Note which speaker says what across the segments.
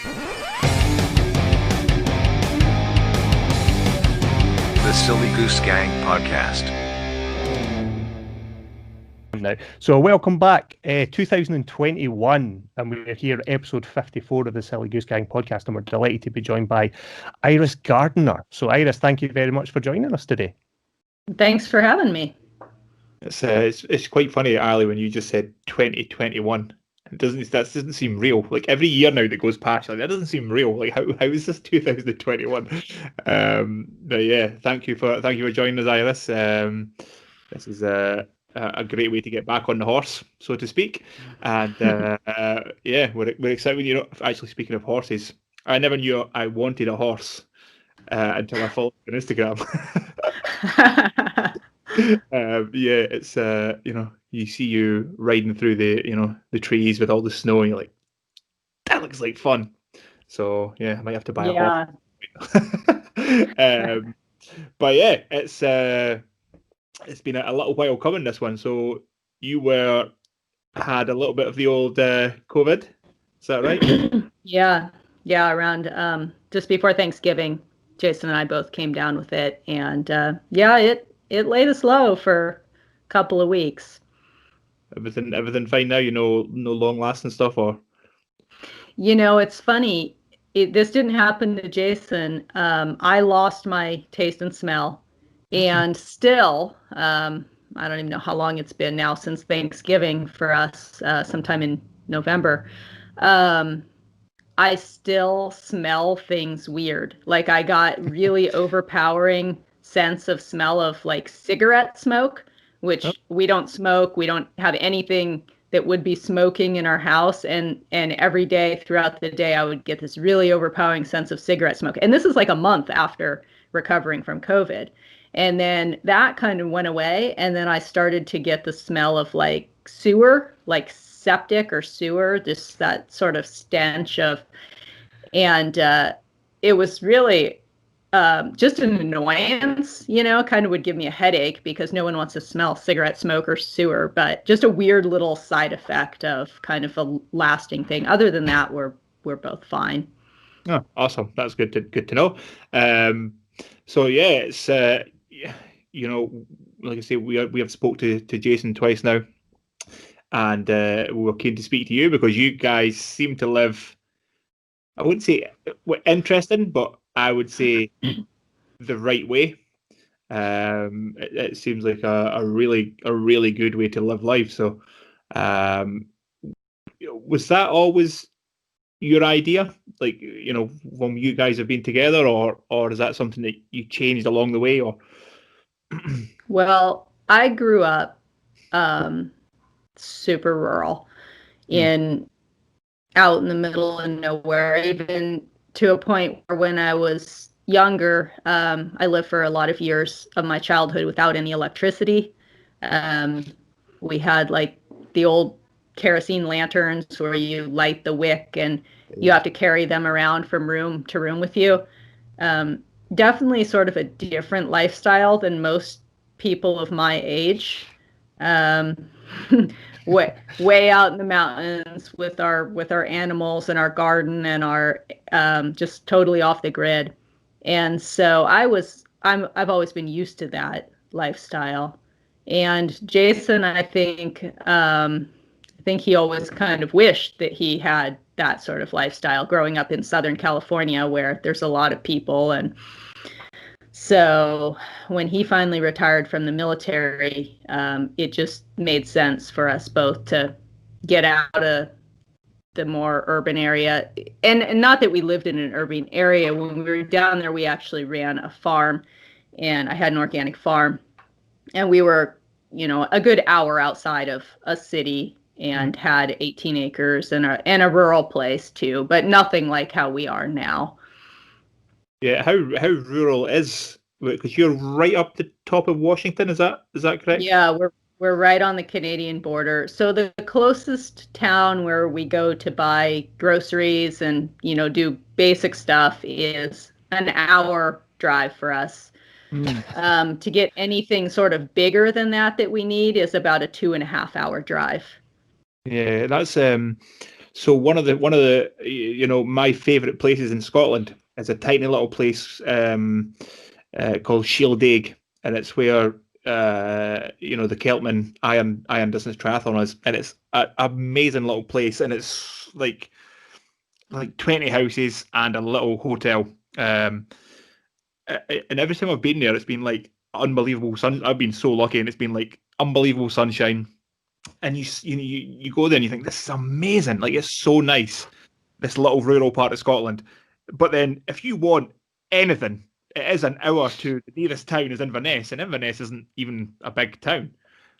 Speaker 1: The Silly Goose Gang Podcast.
Speaker 2: Now, so welcome back, 2021, and we're here, episode 54 of the Silly Goose Gang Podcast, and we're delighted to be joined by Iris Gardner. So, Iris, thank you very much for joining us today.
Speaker 3: Thanks for having me.
Speaker 4: It's quite funny, Ali, when you just said 2021. That doesn't seem real. Like every year now that goes past, like that doesn't seem real. Like how is this 2021? But yeah, thank you for joining us, Iris. This is a great way to get back on the horse, so to speak. And yeah, we're excited. You know, actually speaking of horses, I never knew I wanted a horse until I followed you on Instagram. Yeah, it's you know, you see you riding through the trees with all the snow, and you're like, that looks like fun. So yeah, I might have to buy a horse. But yeah, it's been a little while coming, this one. So you had a little bit of the old COVID, is that right?
Speaker 3: Yeah, around just before Thanksgiving, Jason and I both came down with it, and yeah, it laid us low for a couple of weeks.
Speaker 4: Everything fine now? You know, no long lasting stuff, or?
Speaker 3: You know, it's funny. This didn't happen to Jason. I lost my taste and smell, and still, I don't even know how long it's been now since Thanksgiving for us, sometime in November. I still smell things weird. Like I got really overpowering sense of smell of like cigarette smoke, which we don't smoke. We don't have anything that would be smoking in our house. And every day throughout the day, I would get this really overpowering sense of cigarette smoke. And this is like a month after recovering from COVID. And then that kind of went away. And then I started to get the smell of like sewer, like septic or sewer, just that sort of stench of, and it was really just an annoyance, you know, kind of would give me a headache because no one wants to smell cigarette smoke or sewer, but just a weird little side effect of kind of a lasting thing. Other than that, we're both fine.
Speaker 4: Oh, awesome. That's good to know. So yeah, it's you know, like I say, we have spoke to Jason twice now, and we're keen to speak to you because you guys seem to live, I wouldn't say interesting, but I would say the right way. It seems like a really good way to live life. So, was that always your idea? Like, you know, when you guys have been together, or is that something that you changed along the way? Or
Speaker 3: well, I grew up super rural, out in the middle of nowhere, even to a point where when I was younger, I lived for a lot of years of my childhood without any electricity. We had like the old kerosene lanterns where you light the wick and you have to carry them around from room to room with you. Definitely sort of a different lifestyle than most people of my age. Way out in the mountains with our animals and our garden and our just totally off the grid. And so I've always been used to that lifestyle. And Jason, I think he always kind of wished that he had that sort of lifestyle growing up in Southern California where there's a lot of people. And so when he finally retired from the military, it just made sense for us both to get out of the more urban area. And not that we lived in an urban area. When we were down there, we actually ran a farm, and I had an organic farm. And we were, you know, a good hour outside of a city and had 18 acres and a rural place too, but nothing like how we are now.
Speaker 4: Yeah, how rural is, because you're right up the top of Washington, is that correct?
Speaker 3: Yeah, we're right on the Canadian border. So the closest town where we go to buy groceries and, you know, do basic stuff is an hour drive for us. To get anything sort of bigger than that we need is about a 2.5 hour drive.
Speaker 4: Yeah, that's So one of the my favourite places in Scotland is a tiny little place called Shieldaig, and it's where the Keltman Iron Distance Triathlon is, and it's an amazing little place, and it's like 20 houses and a little hotel. And every time I've been there, it's been like unbelievable sun. I've been so lucky, and it's been like unbelievable sunshine. And you go there and you think, this is amazing. Like, it's so nice, this little rural part of Scotland. But then if you want anything, it is an hour to the nearest town is Inverness, and Inverness isn't even a big town.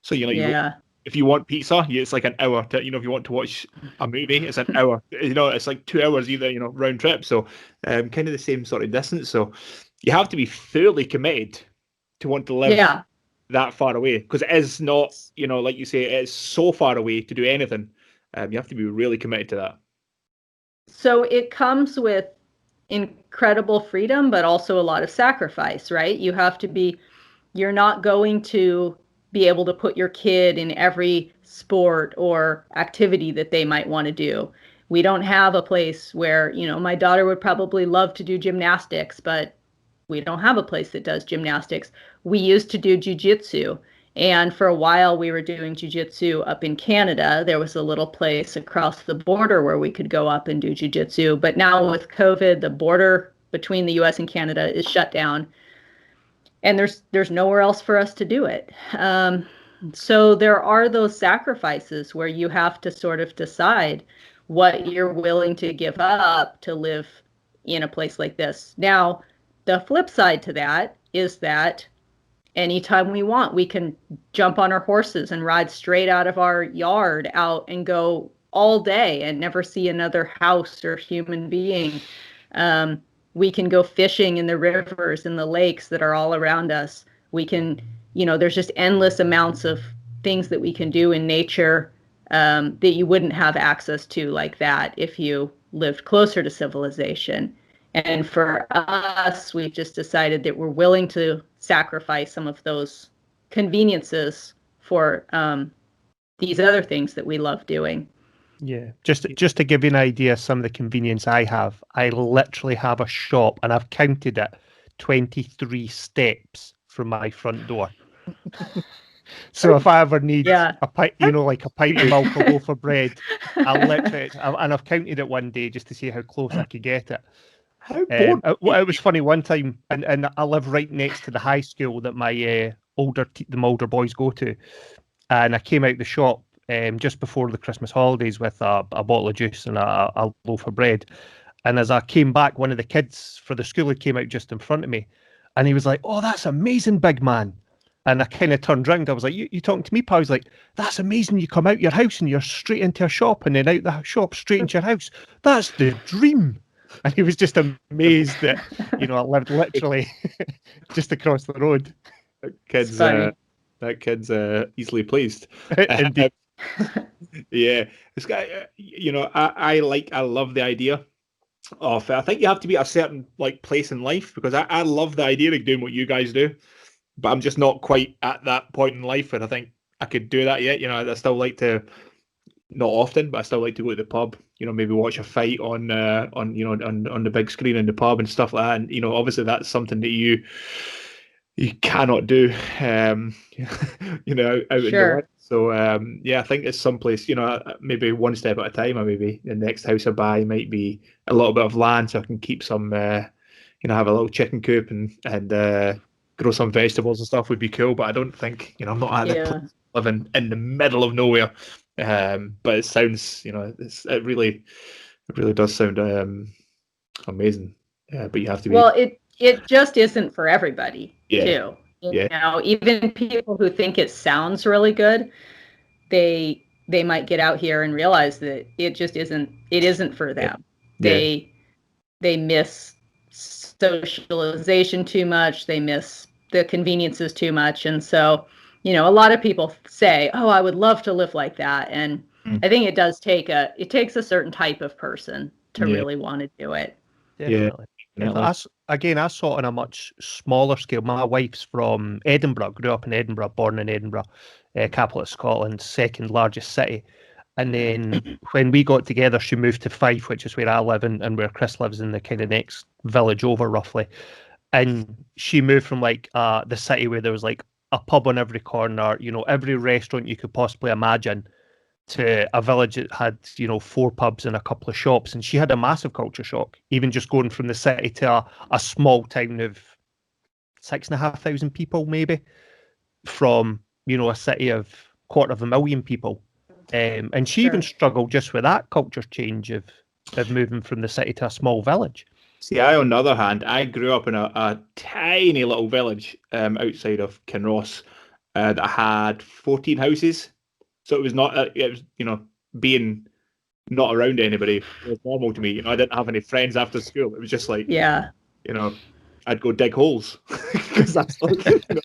Speaker 4: So if you want pizza, it's like an hour. If you want to watch a movie, it's an hour. It's like 2 hours either. Round trip. So kind of the same sort of distance. So you have to be fairly committed to want to live that far away, because it is not. Like you say, it is so far away to do anything. You have to be really committed to that.
Speaker 3: So it comes with incredible freedom, but also a lot of sacrifice, right? You're not going to be able to put your kid in every sport or activity that they might want to do. We don't have a place where, my daughter would probably love to do gymnastics, but we don't have a place that does gymnastics. We used to do jiujitsu. And for a while we were doing jiu-jitsu up in Canada. There was a little place across the border where we could go up and do jiu-jitsu. But now with COVID, the border between the US and Canada is shut down. And there's nowhere else for us to do it. So there are those sacrifices where you have to sort of decide what you're willing to give up to live in a place like this. Now, the flip side to that is that anytime we want, we can jump on our horses and ride straight out of our yard out and go all day and never see another house or human being. We can go fishing in the rivers and the lakes that are all around us. We can, there's just endless amounts of things that we can do in nature that you wouldn't have access to like that if you lived closer to civilization. And for us, we've just decided that we're willing to sacrifice some of those conveniences for these other things that we love doing.
Speaker 2: Yeah, just to give you an idea of some of the convenience I have, I literally have a shop, and I've counted it, 23 steps from my front door. So if I ever need a pint, like a pint of milk or loaf of bread, I've counted it one day just to see how close I could get it. It was funny one time, and I live right next to the high school that my older boys go to, and I came out the shop just before the Christmas holidays with a bottle of juice and a loaf of bread, and as I came back, one of the kids for the school had came out just in front of me, and he was like, "Oh, that's amazing, big man." And I kind of turned round. I was like, you talking to me, pal? I was like, "That's amazing. You come out your house and you're straight into a shop, and then out the shop straight into your house. That's the dream." And he was just amazed that, I lived literally just across the road.
Speaker 4: That kid's easily pleased.
Speaker 2: Indeed.
Speaker 4: Yeah, this guy. I love the idea of. I think you have to be at a certain place in life, because I love the idea of doing what you guys do, but I'm just not quite at that point in life where I think I could do that yet. I still like to. Not often, but I still like to go to the pub. Maybe watch a fight on the big screen in the pub and stuff like that. And obviously that's something that you cannot do. Out in the world. So I think it's someplace. Maybe one step at a time. Or maybe the next house I buy might be a little bit of land, so I can keep some. Have a little chicken coop and grow some vegetables and stuff would be cool. But I don't think I'm not at the place living in the middle of nowhere. But it sounds, it really does sound amazing. But you have to be.
Speaker 3: Well, it just isn't for everybody, too. Even people who think it sounds really good, they might get out here and realize that it just isn't. It isn't for them. Yeah. They miss socialization too much. They miss the conveniences too much, and so. A lot of people say, "Oh, I would love to live like that," and I think it takes a certain type of person to really want to do it.
Speaker 2: Definitely. I saw it on a much smaller scale. My wife's from Edinburgh, grew up in Edinburgh, born in Edinburgh, capital of Scotland, second largest city, And then when we got together, she moved to Fife, which is where I live and where Chris lives, in the kind of next village over, roughly. And she moved from like the city where there was like a pub on every corner, you know, every restaurant you could possibly imagine, to a village that had, you know, 4 pubs and a couple of shops. And she had a massive culture shock, even just going from the city to a small town of 6,500 people, maybe, from, you know, a city of 250,000 people. And she even struggled just with that culture change of moving from the city to a small village.
Speaker 4: See, on the other hand, I grew up in a tiny little village outside of Kinross that had 14 houses. So it was not, it was, you know, being not around anybody was normal to me. You know, I didn't have any friends after school. It was just like,
Speaker 3: Yeah.
Speaker 4: you know, I'd go dig holes because that's all, you know,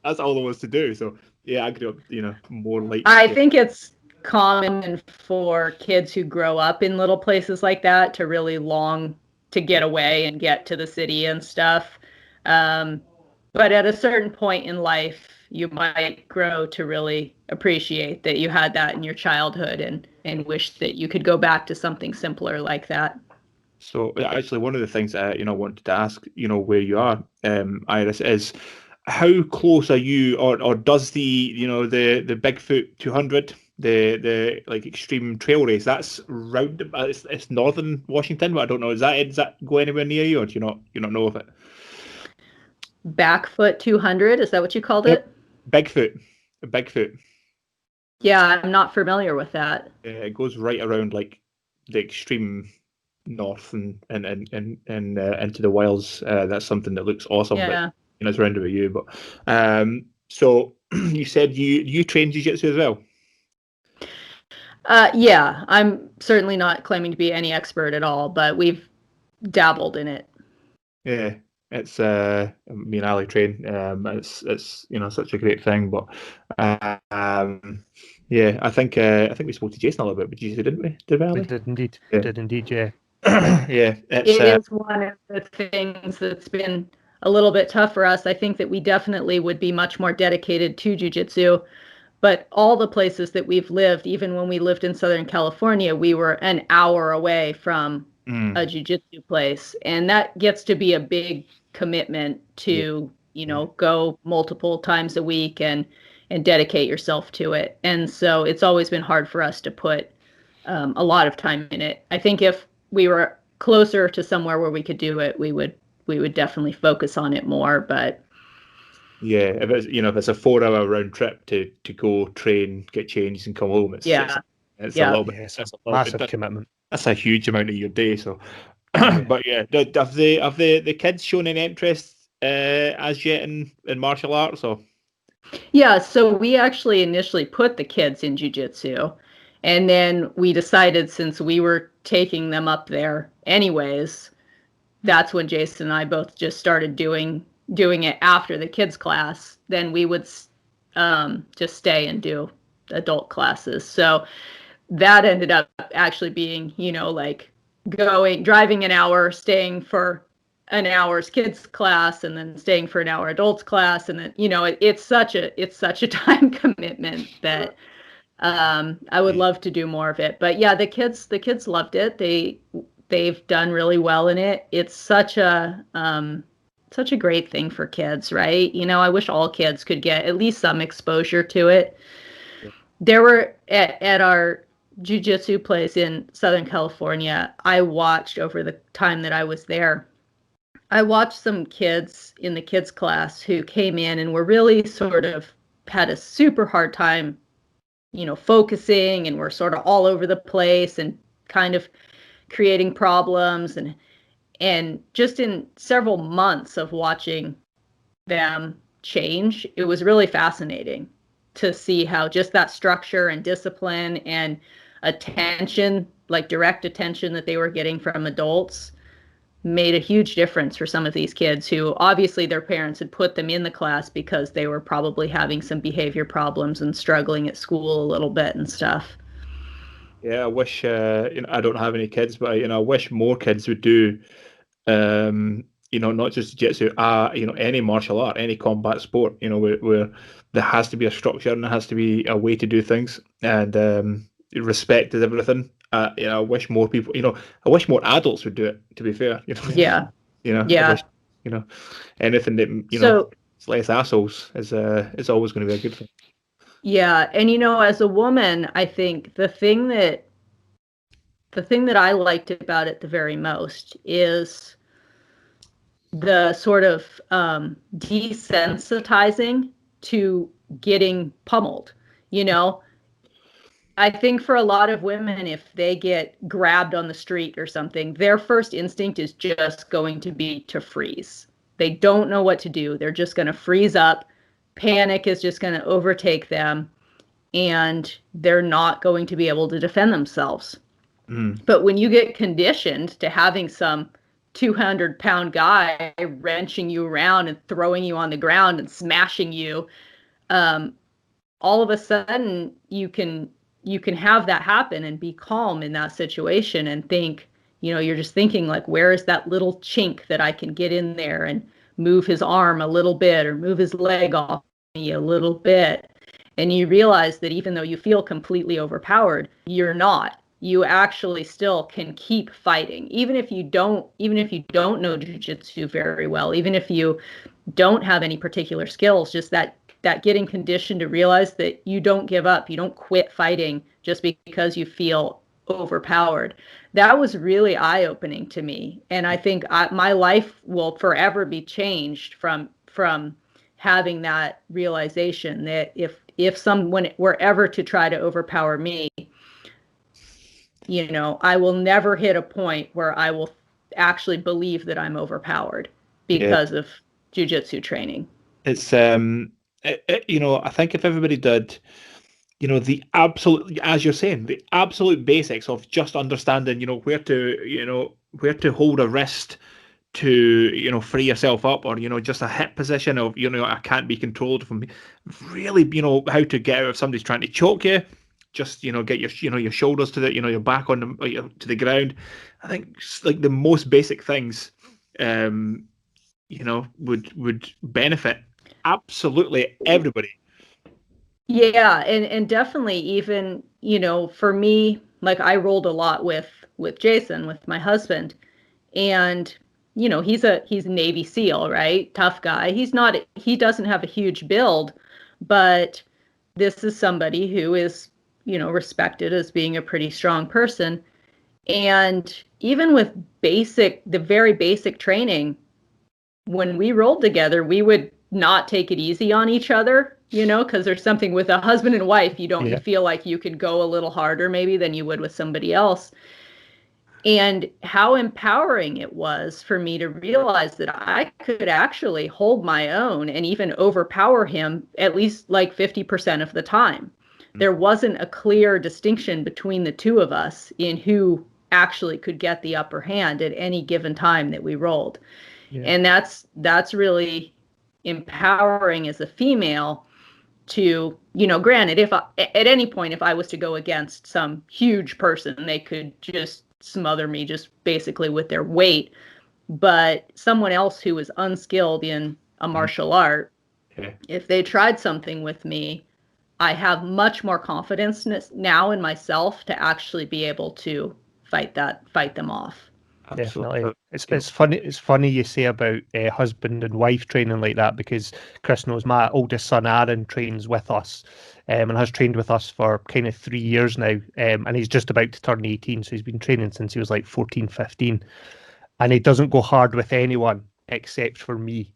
Speaker 4: that's all there was to do. So yeah, I grew up, you know, more like.
Speaker 3: I think it's common for kids who grow up in little places like that to really long to get away and get to the city and stuff. But at a certain point in life, you might grow to really appreciate that you had that in your childhood and wish that you could go back to something simpler like that.
Speaker 4: So actually, one of the things I wanted to ask, you know, where you are, Iris, is how close are you, or does the the Bigfoot 200, the like extreme trail race, that's round, it's northern Washington, but I don't know, does that go anywhere near you, or do you not know of it?
Speaker 3: Backfoot 200, is that what you called it?
Speaker 4: Bigfoot.
Speaker 3: Yeah, I'm not familiar with that.
Speaker 4: It goes right around like the extreme north and into the wilds. That's something that looks awesome.
Speaker 3: Yeah.
Speaker 4: But, you know, it's around about you. But so you said you train jiu-jitsu as well?
Speaker 3: Yeah, I'm certainly not claiming to be any expert at all, but we've dabbled in it.
Speaker 4: Yeah. It's me and Ali train. It's you know, such a great thing. But yeah, I think we spoke to Jason a little bit with jiu-jitsu, didn't we? Did we, Ali?
Speaker 2: We did indeed.
Speaker 4: Yeah.
Speaker 2: We did indeed, yeah.
Speaker 4: Yeah,
Speaker 3: It is one of the things that's been a little bit tough for us. I think that we definitely would be much more dedicated to jiu-jitsu, but all the places that we've lived, even when we lived in Southern California, we were an hour away from a jiu-jitsu place, and that gets to be a big commitment to go multiple times a week and dedicate yourself to it. And so it's always been hard for us to put a lot of time in it. I think if we were closer to somewhere where we could do it, we would definitely focus on it more. But
Speaker 4: yeah, if it's a 4-hour round trip to go train, get changed, and come home, it's a little bit.
Speaker 2: It's a massive commitment.
Speaker 4: That's a huge amount of your day. So, but yeah, have the kids shown any interest as yet in martial arts? Or
Speaker 3: yeah, so we actually initially put the kids in jiu-jitsu, and then we decided, since we were taking them up there anyways, that's when Jason and I both just started doing it after the kids class. Then we would just stay and do adult classes. So that ended up actually being, like driving an hour, staying for an hour's kids class, and then staying for an hour adults class. And then, it's such a time commitment that I would love to do more of it. But yeah, the kids loved it. They've done really well in it. It's such a great thing for kids, right? I wish all kids could get at least some exposure to it. Yeah. There were at our jiu-jitsu place in Southern California, I watched, over the time that I was there, I watched some kids in the kids class who came in and were really sort of had a super hard time, focusing, and were sort of all over the place and kind of creating problems. And just in several months of watching them change, it was really fascinating to see how just that structure and discipline and attention, like direct attention that they were getting from adults, made a huge difference for some of these kids who obviously their parents had put them in the class because they were probably having some behavior problems and struggling at school a little bit and stuff.
Speaker 4: Yeah, I wish I don't have any kids, but I wish more kids would do not just jiu-jitsu, any martial art, any combat sport, where there has to be a structure and there has to be a way to do things. And respected everything. I wish more people, I wish more adults would do it. To be fair,
Speaker 3: Yeah.
Speaker 4: I wish, anything that
Speaker 3: So
Speaker 4: it's less assholes is always going to be a good thing.
Speaker 3: yeah, and as a woman, I think the thing that I liked about it the very most is the sort of desensitizing to getting pummeled. I think for a lot of women, if they get grabbed on the street or something, their first instinct is just going to be to freeze. They don't know what to do. They're just going to freeze up. Panic is just going to overtake them, and they're not going to be able to defend themselves. But when you get conditioned to having some 200-pound guy wrenching you around and throwing you on the ground and smashing you, all of a sudden you can have that happen and be calm in that situation and think, you're just thinking like, where is that little chink that I can get in there and move his arm a little bit or move his leg off me a little bit. And you realize that even though you feel completely overpowered, you're not. You actually still can keep fighting, even if you don't know jiu-jitsu very well, even if you don't have any particular skills. Just that getting conditioned to realize that you don't give up, you don't quit fighting just because you feel overpowered. That was really eye-opening to me, and I think my life will forever be changed from having that realization that if someone were ever to try to overpower me, I will never hit a point where I will actually believe that I'm overpowered because of jiu-jitsu training.
Speaker 4: It's I think if everybody did, the absolute, as you're saying, the absolute basics of just understanding, where to hold a wrist to, free yourself up, or, just a hip position of, I can't be controlled from really, how to get out if somebody's trying to choke you. Just get your shoulders to your back on to the ground. I think like the most basic things, would benefit absolutely everybody.
Speaker 3: Yeah, and definitely even for me, like I rolled a lot with Jason, with my husband, and he's a Navy SEAL, right? Tough guy. He doesn't have a huge build, but this is somebody who is respected as being a pretty strong person. And even with the very basic training, when we rolled together, we would not take it easy on each other, because there's something with a husband and wife, you feel like you could go a little harder maybe than you would with somebody else. And how empowering it was for me to realize that I could actually hold my own and even overpower him at least like 50% of the time. There wasn't a clear distinction between the two of us in who actually could get the upper hand at any given time that we rolled. Yeah. And that's really empowering as a female to, granted, if at any point, if I was to go against some huge person, they could just smother me just basically with their weight. But someone else who is unskilled in a martial art, if they tried something with me, I have much more confidence now in myself to actually be able to fight them off.
Speaker 2: Definitely. It's funny you say about husband and wife training like that, because Chris knows my oldest son Aaron trains with us and has trained with us for kind of 3 years now, and he's just about to turn 18, so he's been training since he was like 14, 15, and he doesn't go hard with anyone except for me.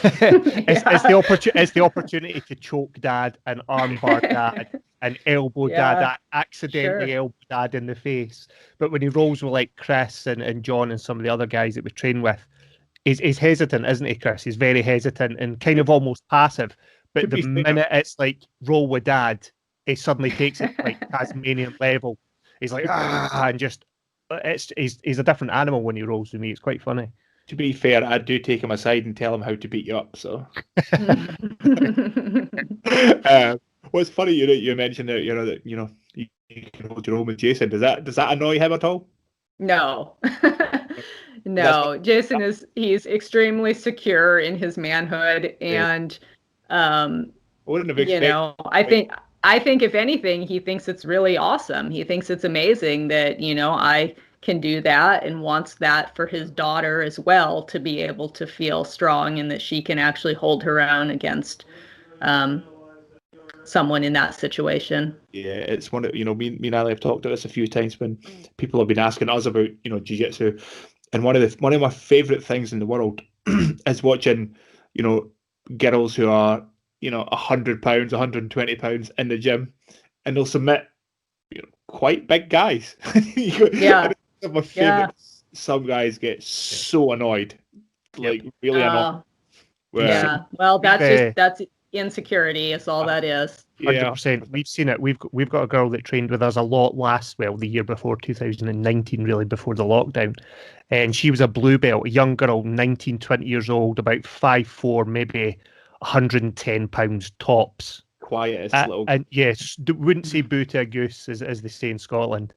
Speaker 2: It's the opportunity to choke dad and armbar dad and elbow dad. I accidentally elbow dad in the face. But when he rolls with like Chris and John and some of the other guys that we train with, he's hesitant, isn't he, Chris? He's very hesitant and kind of almost passive. But the minute it's like roll with dad, he suddenly takes it like Tasmanian level. He's like and just he's a different animal when he rolls with me. It's quite funny.
Speaker 4: To be fair, I do take him aside and tell him how to beat you up. So, what's funny, you mentioned that you can hold your own with Jason. Does that annoy him at all?
Speaker 3: No, no. Jason he's extremely secure in his manhood, and I think I think if anything, he thinks it's really awesome. He thinks it's amazing that, I can do that, and wants that for his daughter as well, to be able to feel strong and that she can actually hold her own against someone in that situation.
Speaker 4: Yeah, it's one of, me and Ali have talked about this a few times when people have been asking us about, jiu-jitsu. And one of my favorite things in the world is watching, girls who are, 100 pounds, 120 pounds in the gym, and they'll submit, quite big guys.
Speaker 3: Yeah.
Speaker 4: My favorite. Some guys get so annoyed, like really annoyed.
Speaker 3: Yeah. Well, that's insecurity. Is all that is.
Speaker 2: 100%. We've seen it. We've got a girl that trained with us a lot the year before, 2019, really before the lockdown, and she was a blue belt, a young girl, 19, 20 years old, about 5'4", maybe 110 pounds tops.
Speaker 4: Quietest little.
Speaker 2: And yes, wouldn't say boo to a goose, as they say in Scotland.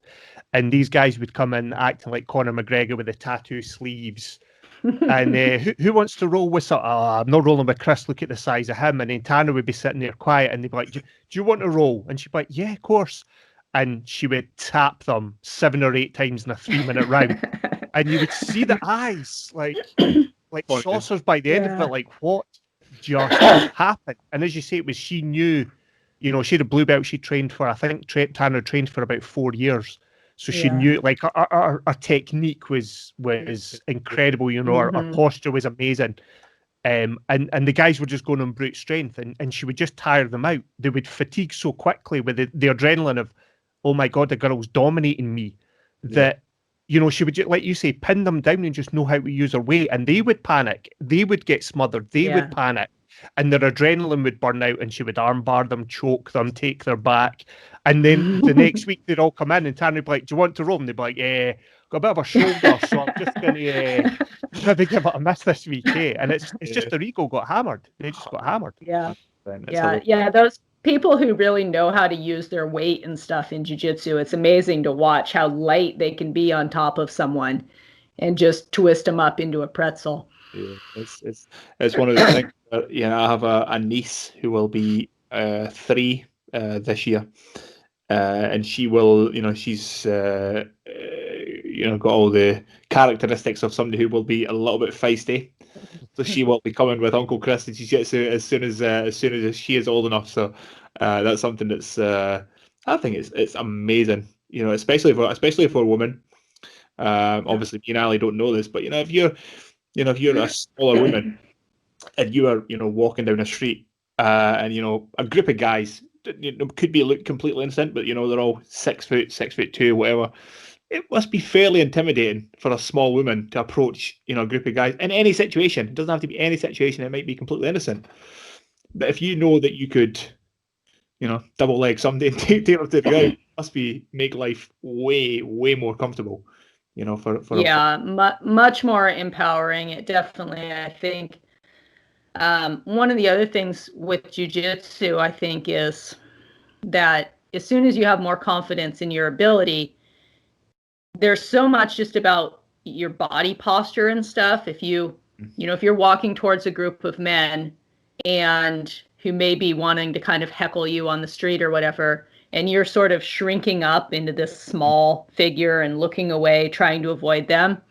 Speaker 2: And these guys would come in acting like Conor McGregor with the tattoo sleeves. And who wants to roll with something? Oh, I'm not rolling with Chris. Look at the size of him. And then Tana would be sitting there quiet, and they'd be like, do you want to roll? And she'd be like, yeah, of course. And she would tap them 7 or 8 times in a 3-minute round. And you would see the eyes like saucers by the end of it, like, what just happened? And as you say, it was, she knew, she had a blue belt she trained for. I think Tana trained for about 4 years. So she knew, like, our technique was incredible. Our posture was amazing. And the guys were just going on brute strength, and she would just tire them out. They would fatigue so quickly with the adrenaline of, oh my God, the girl's dominating me, that, she would, like you say, pin them down and just know how to use her weight. And they would panic. They would get smothered. They would panic. And their adrenaline would burn out, and she would armbar them, choke them, take their back. And then the next week they'd all come in, and Tanya would be like, do you want to roll? And they'd be like, yeah, got a bit of a shoulder, so I'm just going to maybe give it a miss this week. And it's just their ego got hammered. They just got hammered.
Speaker 3: Yeah. Those people who really know how to use their weight and stuff in jiu-jitsu, it's amazing to watch how light they can be on top of someone and just twist them up into a pretzel.
Speaker 4: Yeah, it's one of the things. I have a niece who will be 3 this year, and she will, she's got all the characteristics of somebody who will be a little bit feisty. So she will be coming with Uncle Chris to jiu-jitsu as soon as she is old enough. So that's something that's I think it's amazing. Especially for a woman. Obviously, me and Ali don't know this, but if you're a smaller woman and you are walking down a street and a group of guys could look completely innocent, but they're all 6 foot, 6'2", whatever. It must be fairly intimidating for a small woman to approach a group of guys in any situation. It doesn't have to be any situation. It might be completely innocent, but if you know that you could double leg somebody and take them to the ground, it must make life way more comfortable.
Speaker 3: Much more empowering. It definitely, I think, one of the other things with jiu-jitsu, I think, is that as soon as you have more confidence in your ability, there's so much just about your body posture and stuff. If if you're walking towards a group of men and who may be wanting to kind of heckle you on the street or whatever, and you're sort of shrinking up into this small figure and looking away, trying to avoid them,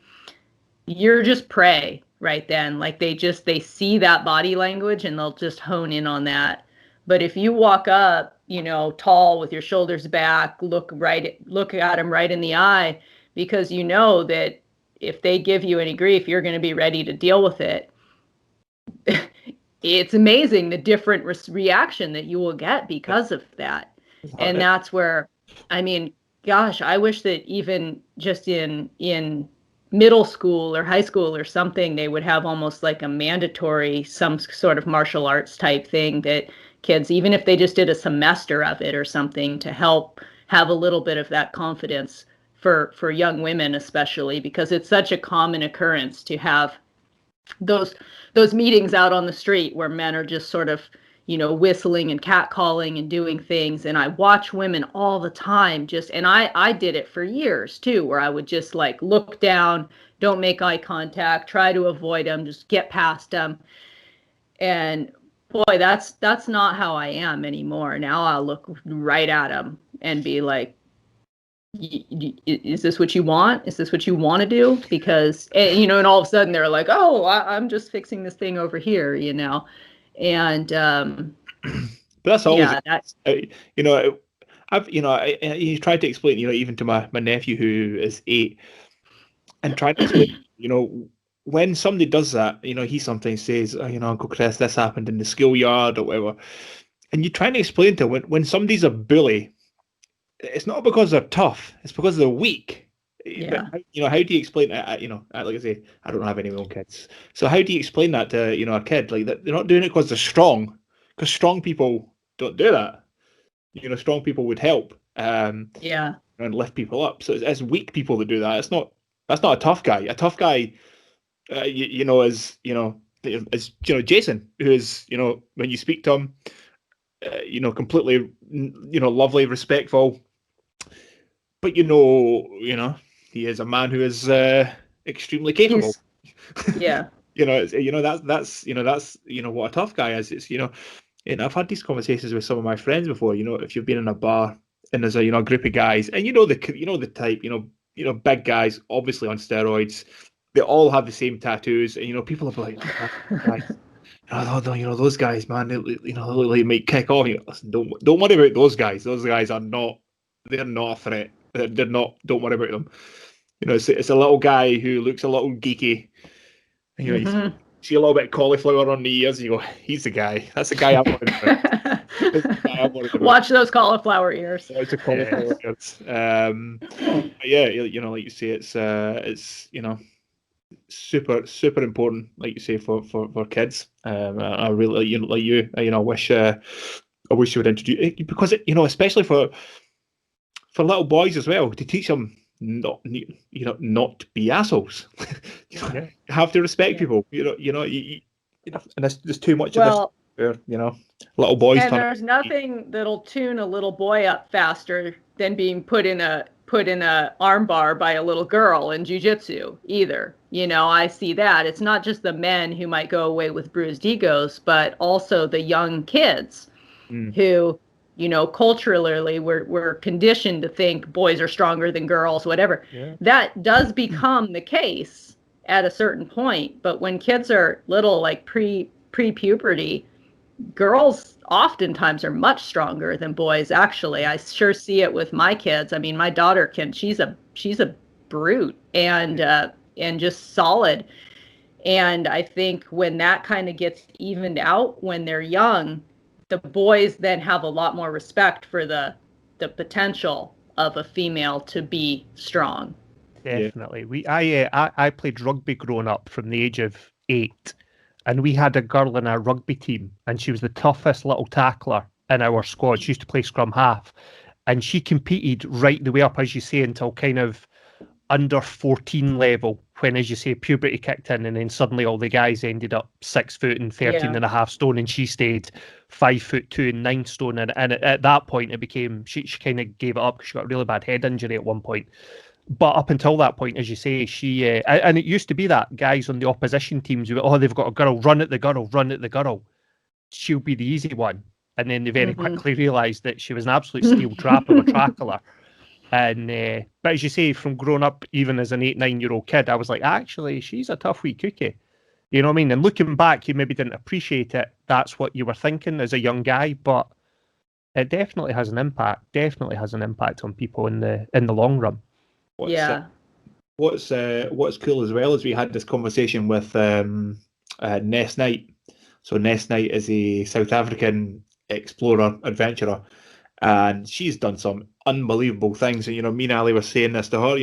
Speaker 3: you're just prey right then. Like they see that body language and they'll just hone in on that. But if you walk up, tall with your shoulders back, look at them right in the eye, because that if they give you any grief, you're going to be ready to deal with it. It's amazing the different reaction that you will get because of that. And that's where, gosh, I wish that even just in middle school or high school or something, they would have almost like a mandatory, some sort of martial arts type thing that kids, even if they just did a semester of it or something, to help have a little bit of that confidence for young women, especially because it's such a common occurrence to have those meetings out on the street where men are just sort of, whistling and catcalling and doing things. And I watch women all the time and I did it for years too, where I would just like look down, don't make eye contact, try to avoid them, just get past them. And boy, that's not how I am anymore. Now I'll look right at them and be like, is this what you want? Is this what you want to do? Because, and all of a sudden they're like, oh, I'm just fixing this thing over here, and
Speaker 4: But that's always,
Speaker 3: yeah,
Speaker 4: I've, you tried to explain, even to my nephew who is 8, and trying to explain, when somebody does that, he sometimes says, oh, Uncle Chris, this happened in the schoolyard or whatever. And you try to explain to him when somebody's a bully, it's not because they're tough, it's because they're weak.
Speaker 3: Yeah.
Speaker 4: But, how do you explain that? Like I say, I don't have any of my own kids. So how do you explain that to, a kid? Like that they're not doing it because they're strong, because strong people don't do that. Strong people would help.
Speaker 3: Yeah.
Speaker 4: And lift people up. So it's weak people that do that. That's not a tough guy. A tough guy, is Jason, who is, when you speak to him, completely, lovely, respectful. But he is a man who is extremely capable.
Speaker 3: Yeah.
Speaker 4: That's what a tough guy is. It's and I've had these conversations with some of my friends before. If you've been in a bar and there's a group of guys, and the type, big guys, obviously on steroids, they all have the same tattoos, and people are like, those guys, man, they might kick off. Listen, don't worry about those guys. Those guys they're not a threat. They're not. Don't worry about them. It's a little guy who looks a little geeky. You see a little bit of cauliflower on the ears. You go, he's the guy. That's the guy I'm worried about.
Speaker 3: Watch those cauliflower ears.
Speaker 4: Watch the cauliflower ears. Yeah, like you say, it's super important, like you say, for kids. I really, like you, I wish you would introduce, because especially for little boys as well, to teach them not to be assholes. You have to respect people. And there's too much of this. Little boys.
Speaker 3: And there's nothing that'll tune a little boy up faster than being put in a arm bar by a little girl in jiu-jitsu either. I see that. It's not just the men who might go away with bruised egos, but also the young kids who, culturally we're conditioned to think boys are stronger than girls, whatever. Yeah. That does become the case at a certain point. But when kids are little, like pre-puberty, girls oftentimes are much stronger than boys. Actually, I sure see it with my kids. I mean, my daughter she's a brute and just solid. And I think when that kind of gets evened out when they're young, the boys then have a lot more respect for the potential of a female to be strong.
Speaker 2: Definitely. I played rugby growing up from the age of 8. And we had a girl in our rugby team, and she was the toughest little tackler in our squad. She used to play scrum half, and she competed right the way up, as you say, until kind of under 14 level, when, as you say, puberty kicked in, and then suddenly all the guys ended up 6 foot and 13 and a half stone, and she stayed 5'2" and 9 stone. And at that point, it became, she kind of gave it up because she got a really bad head injury at one point. But up until that point, as you say, she and it used to be that guys on the opposition teams who, they've got a girl, run at the girl, she'll be the easy one. And then they very quickly realised that she was an absolute steel trap of a tackler. And but as you say, from growing up, even as an 8-9-year-old kid, I was like, actually, she's a tough wee cookie. You know what I mean? And looking back, you maybe didn't appreciate it. That's what you were thinking as a young guy, but it definitely has an impact. Definitely has an impact on people in the long run.
Speaker 4: What's cool as well is we had this conversation with Ness Knight. So Ness Knight is a South African explorer, adventurer, and she's done some unbelievable things. And me and Ali were saying this to her.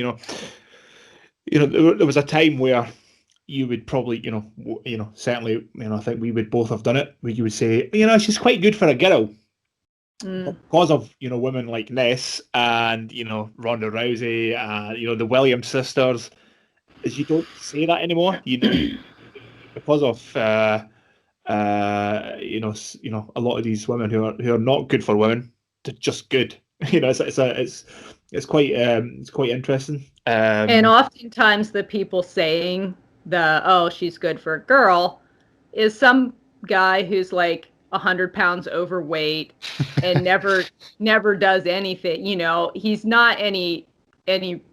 Speaker 4: There was a time where you would probably, certainly, I think we would both have done it, where you would say, she's quite good for a girl. Because of women like Ness and Ronda Rousey and the Williams sisters, is you don't say that anymore. Because of a lot of these women who are not good for women, they're just good. It's quite interesting.
Speaker 3: And oftentimes the people saying she's good for a girl is some guy who's like 100 pounds overweight and never does anything. You know, he's not any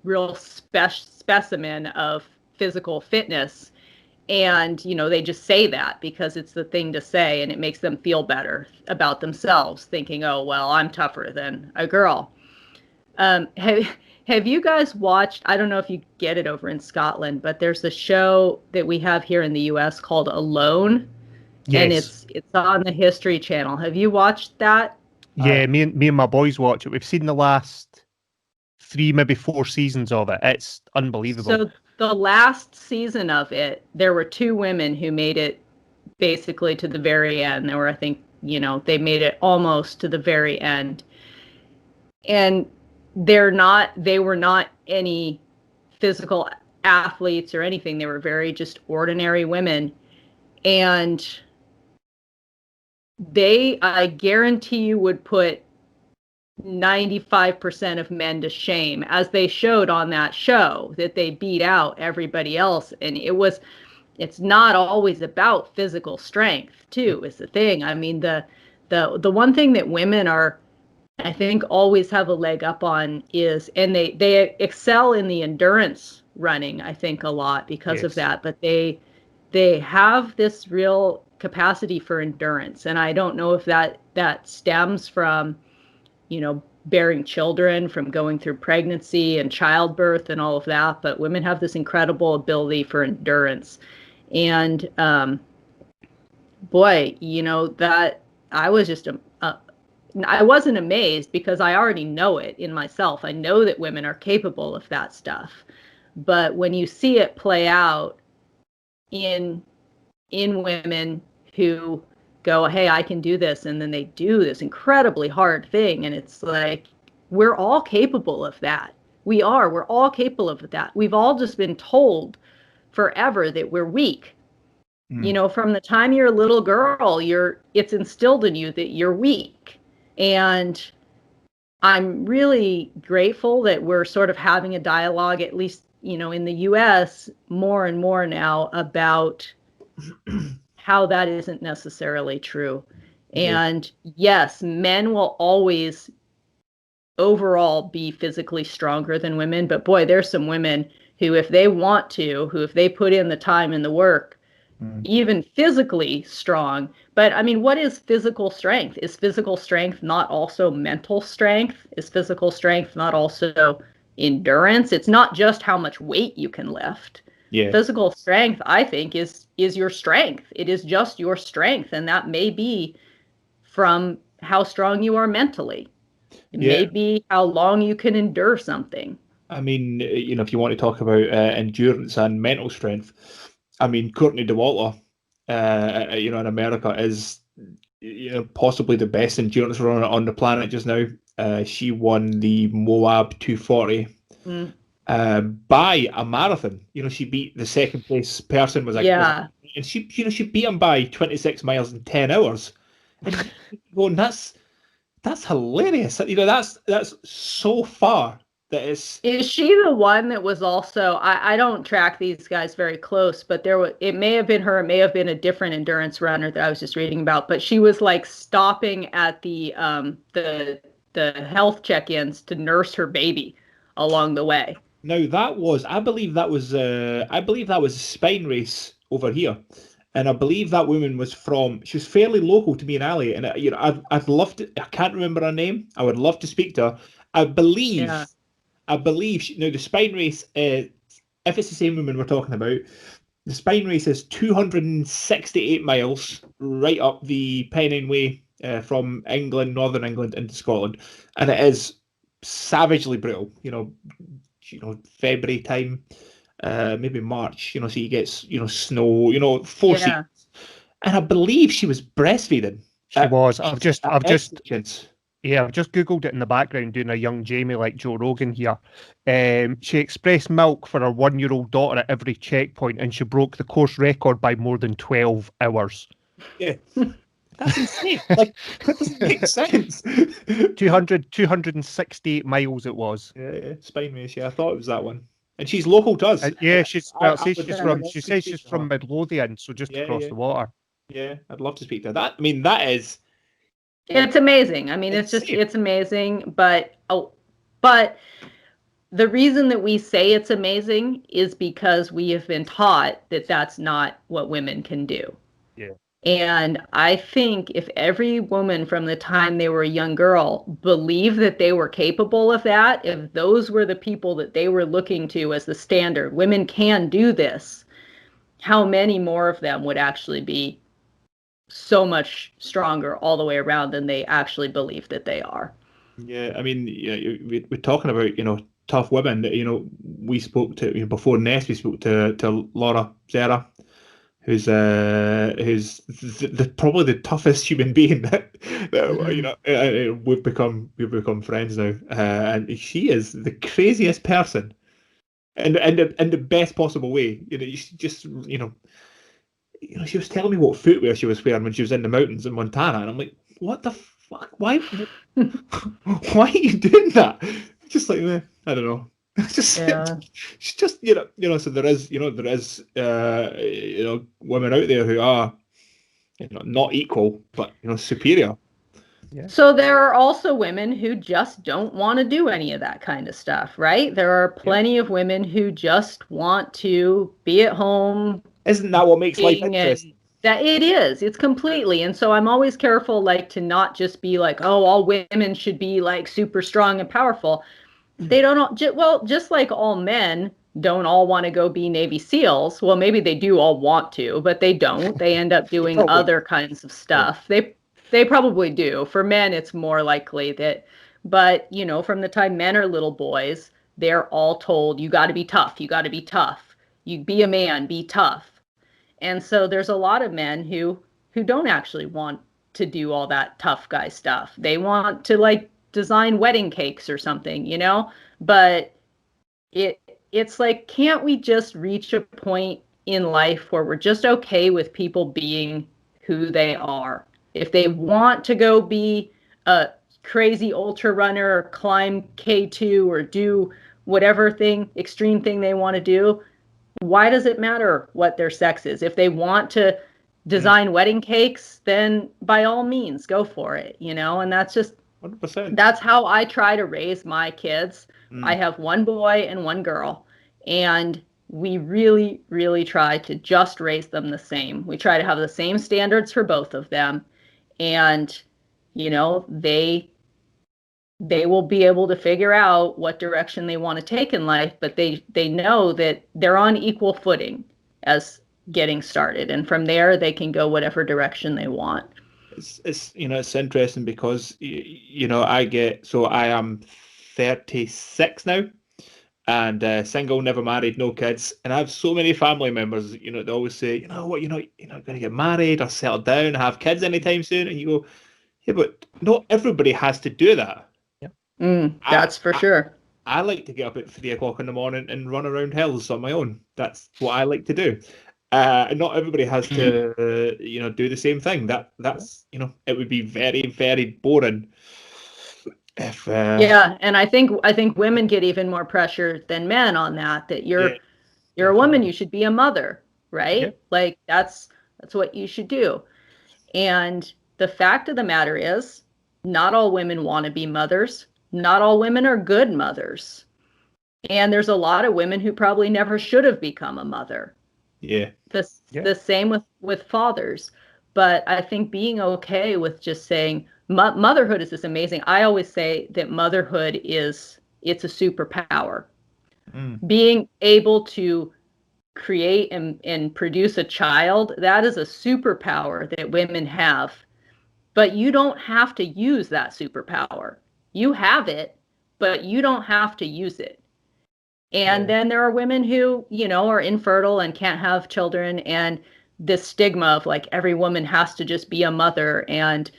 Speaker 3: real specimen of physical fitness. And, you know, they just say that because it's the thing to say, and it makes them feel better about themselves, thinking, oh, well, I'm tougher than a girl. Have you guys watched, I don't know if you get it over in Scotland, but there's a show that we have here in the US called Alone.
Speaker 2: Yes.
Speaker 3: And it's on the History Channel. Have you watched that?
Speaker 2: Yeah, me and my boys watch it. We've seen the last 3, maybe 4 seasons of it. It's unbelievable.
Speaker 3: So the last season of it, there were 2 women who made it basically to the very end. There were, I think, you know, they made it almost to the very end. And they were not any physical athletes or anything. They were very just ordinary women. And they, I guarantee you, would put 95% of men to shame, as they showed on that show, that they beat out everybody else. And it's not always about physical strength too, is the thing. I mean, the one thing that women are, I think, always have a leg up on is, and they excel in the endurance running, I think, a lot because of that, but they have this real capacity for endurance. And I don't know if that stems from, you know, bearing children, from going through pregnancy and childbirth and all of that, but women have this incredible ability for endurance. And boy, you know, that I was just I wasn't amazed, because I already know it in myself. I know that women are capable of that stuff. But when you see it play out in women who go, hey, I can do this, and then they do this incredibly hard thing, and it's like, we're all capable of that. We're all capable of that. We've all just been told forever that we're weak. You know, from the time you're a little girl, it's instilled in you that you're weak. And I'm really grateful that we're sort of having a dialogue, at least, you know, in the US, more and more now, about how that isn't necessarily true. And yes, men will always overall be physically stronger than women, but boy, there's some women who, if they want to, if they put in the time and the work, even physically strong. But I mean, what is physical strength? Is physical strength not also mental strength? Is physical strength not also endurance? It's not just how much weight you can lift. Yeah. Physical strength, I think, is your strength. It is just your strength. And that may be from how strong you are mentally. It may be how long you can endure something.
Speaker 4: I mean, you know, if you want to talk about endurance and mental strength, I mean, Courtney Dauwalter, you know, in America is, you know, possibly the best endurance runner on the planet just now. She won the Moab 240 by a marathon. You know, she beat the second place person, and she beat him by 26 miles in 10 hours. And going, that's hilarious. You know, that's so far. Is
Speaker 3: she the one that was also, I don't track these guys very close, but it may have been her, it may have been a different endurance runner that I was just reading about, but she was like stopping at the health check-ins to nurse her baby along the way.
Speaker 4: Now I believe that was a spine race over here. And I believe that woman she was fairly local to me and Ali. And you know, I'd love to, I can't remember her name. I would love to speak to her. I believe the spine race, if it's the same woman we're talking about, the spine race is 268 miles right up the Pennine Way from England, Northern England into Scotland. And it is savagely brutal, you know, February time, maybe March, you know, so you get, you know, snow, you know, 4 seasons. And I believe she was breastfeeding.
Speaker 2: She was. I've just Googled it in the background, doing a young Jamie like Joe Rogan here. She expressed milk for her 1-year-old daughter at every checkpoint, and she broke the course record by more than 12 hours.
Speaker 4: Yeah. That's insane. Like, that doesn't make sense.
Speaker 2: 268 miles it was.
Speaker 4: Yeah. Spine race, I thought it was that one. And she's local to us.
Speaker 2: She says she's from Midlothian, so just across the water.
Speaker 4: Yeah, I'd love to speak to that. I mean, that is.
Speaker 3: It's amazing. I mean, it's amazing. But the reason that we say it's amazing is because we have been taught that that's not what women can do.
Speaker 2: Yeah.
Speaker 3: And I think if every woman from the time they were a young girl believed that they were capable of that, if those were the people that they were looking to as the standard, women can do this, how many more of them would actually be so much stronger all the way around than they actually believe that they are?
Speaker 4: Yeah, I mean, we're talking about, tough women. We spoke to, before Ness, we spoke to Laura Zera, who's probably the toughest human being that we've become friends now, and she is the craziest person, and in the best possible way. She just she was telling me what footwear she was wearing when she was in the mountains in Montana, and I'm like, what the fuck? Why? Why are you doing that? Just like, I don't know. It's just, it's just, So there is, women out there who are, not equal, but superior.
Speaker 2: Yeah.
Speaker 3: So there are also women who just don't want to do any of that kind of stuff, right? There are plenty of women who just want to be at home.
Speaker 4: Isn't that what makes life interesting?
Speaker 3: That it is. It's completely. And so I'm always careful, like, to not just be like, oh, all women should be like super strong and powerful. They don't all, well, just like all men don't all want to go be Navy SEALs. Well, maybe they do all want to, but they don't. They end up doing other kinds of stuff. They probably do. For men, it's more likely that, but from the time men are little boys, they're all told, you got to be tough. You got to be tough. You be a man, be tough. And so there's a lot of men who don't actually want to do all that tough guy stuff. They want to like design wedding cakes or something, but it's like, can't we just reach a point in life where we're just okay with people being who they are? If they want to go be a crazy ultra runner or climb K2 or do whatever extreme thing they want to do, why does it matter what their sex is? If they want to design wedding cakes, then by all means, go for it, and that's just
Speaker 4: 100%.
Speaker 3: That's how I try to raise my kids. I have one boy and one girl, and we really, really try to just raise them the same. We try to have the same standards for both of them, and they will be able to figure out what direction they want to take in life, but they know that they're on equal footing as getting started, and from there they can go whatever direction they want.
Speaker 4: It's interesting because I am 36 now, and single, never married, no kids, and I have so many family members they always say, what, you're not going to get married or settle down, have kids anytime soon, and you go, yeah, but not everybody has to do that.
Speaker 3: That's for sure.
Speaker 4: I like to get up at 3 o'clock in the morning and run around hills on my own. That's what I like to do. Not everybody has to, do the same thing. That's it would be very, very boring. If
Speaker 3: and I think women get even more pressure than men on that. That you're a woman, you should be a mother, right? Yeah. Like that's what you should do. And the fact of the matter is, not all women want to be mothers. Not all women are good mothers. And there's a lot of women who probably never should have become a mother.
Speaker 4: Yeah.
Speaker 3: The same with fathers. But I think being okay with just saying motherhood is this amazing. I always say that motherhood it's a superpower. Being able to create and produce a child, that is a superpower that women have. But you don't have to use that superpower. You have it, but you don't have to use it. And then there are women who, are infertile and can't have children, and this stigma of like every woman has to just be a mother. And,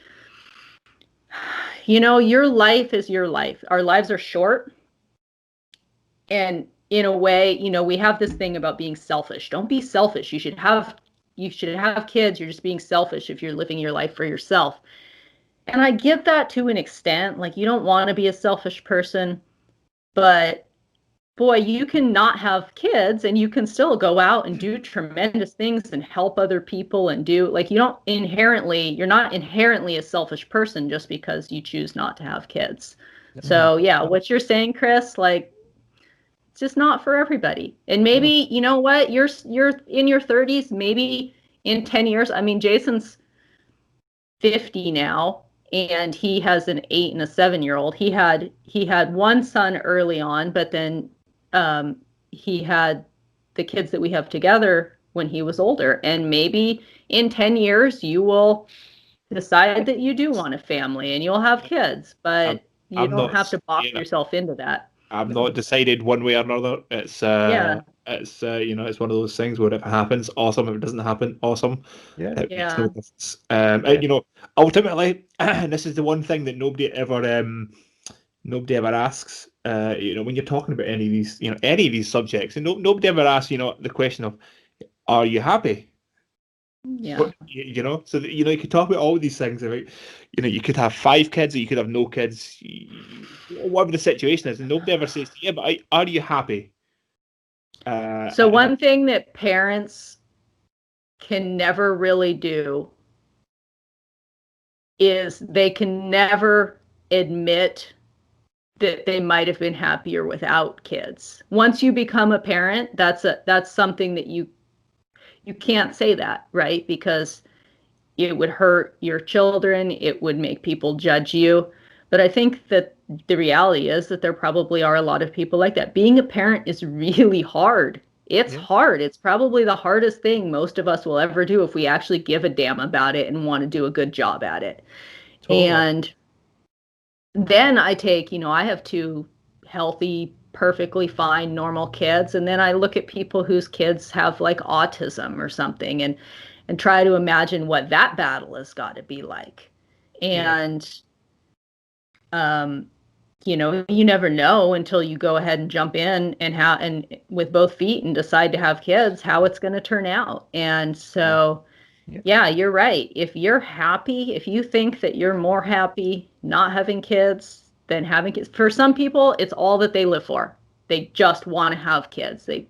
Speaker 3: your life is your life. Our lives are short. And in a way, we have this thing about being selfish. Don't be selfish. You should have kids. You're just being selfish if you're living your life for yourself. And I get that to an extent. Like, you don't want to be a selfish person, but boy, you can not have kids and you can still go out and do tremendous things and help other people and do like you're not inherently a selfish person just because you choose not to have kids. So yeah, what you're saying, Chris, like it's just not for everybody. And maybe, you know what, you're in your 30s, maybe in 10 years. I mean, Jason's 50 now and he has an 8 and a 7-year-old. He had one son early on, but then he had the kids that we have together when he was older. And maybe in 10 years you will decide that you do want a family and you'll have kids, but you don't have to box yourself into that.
Speaker 4: I've not decided one way or another. It's you know, it's one of those things where if it happens, awesome. If it doesn't happen, awesome.
Speaker 2: Yeah.
Speaker 4: It makes no difference. You know, ultimately, this is the one thing that nobody ever asks. You know, when you're talking about any of these subjects, and nobody ever asks, you know, the question of, are you happy?
Speaker 3: Yeah.
Speaker 4: But, you know, so that, you know, you could talk about all these things about, you know, you could have 5 kids or you could have no kids, whatever the situation is, and nobody ever says, yeah, but are you happy?
Speaker 3: So one thing that parents can never really do is they can never admit that they might have been happier without kids. Once you become a parent, that's something that you can't say that, right? Because it would hurt your children. It would make people judge you. But I think that the reality is that there probably are a lot of people like that. Being a parent is really hard. It's hard. It's probably the hardest thing most of us will ever do if we actually give a damn about it and want to do a good job at it. Totally. And then I take, you know, I have 2 healthy, perfectly fine, normal kids. And then I look at people whose kids have like autism or something and try to imagine what that battle has got to be like. And, you know, you never know until you go ahead and jump in and with both feet and decide to have kids, how it's going to turn out. And so, yeah, you're right. If you're happy, if you think that you're more happy not having kids than having kids, for some people, it's all that they live for. They just want to have kids. They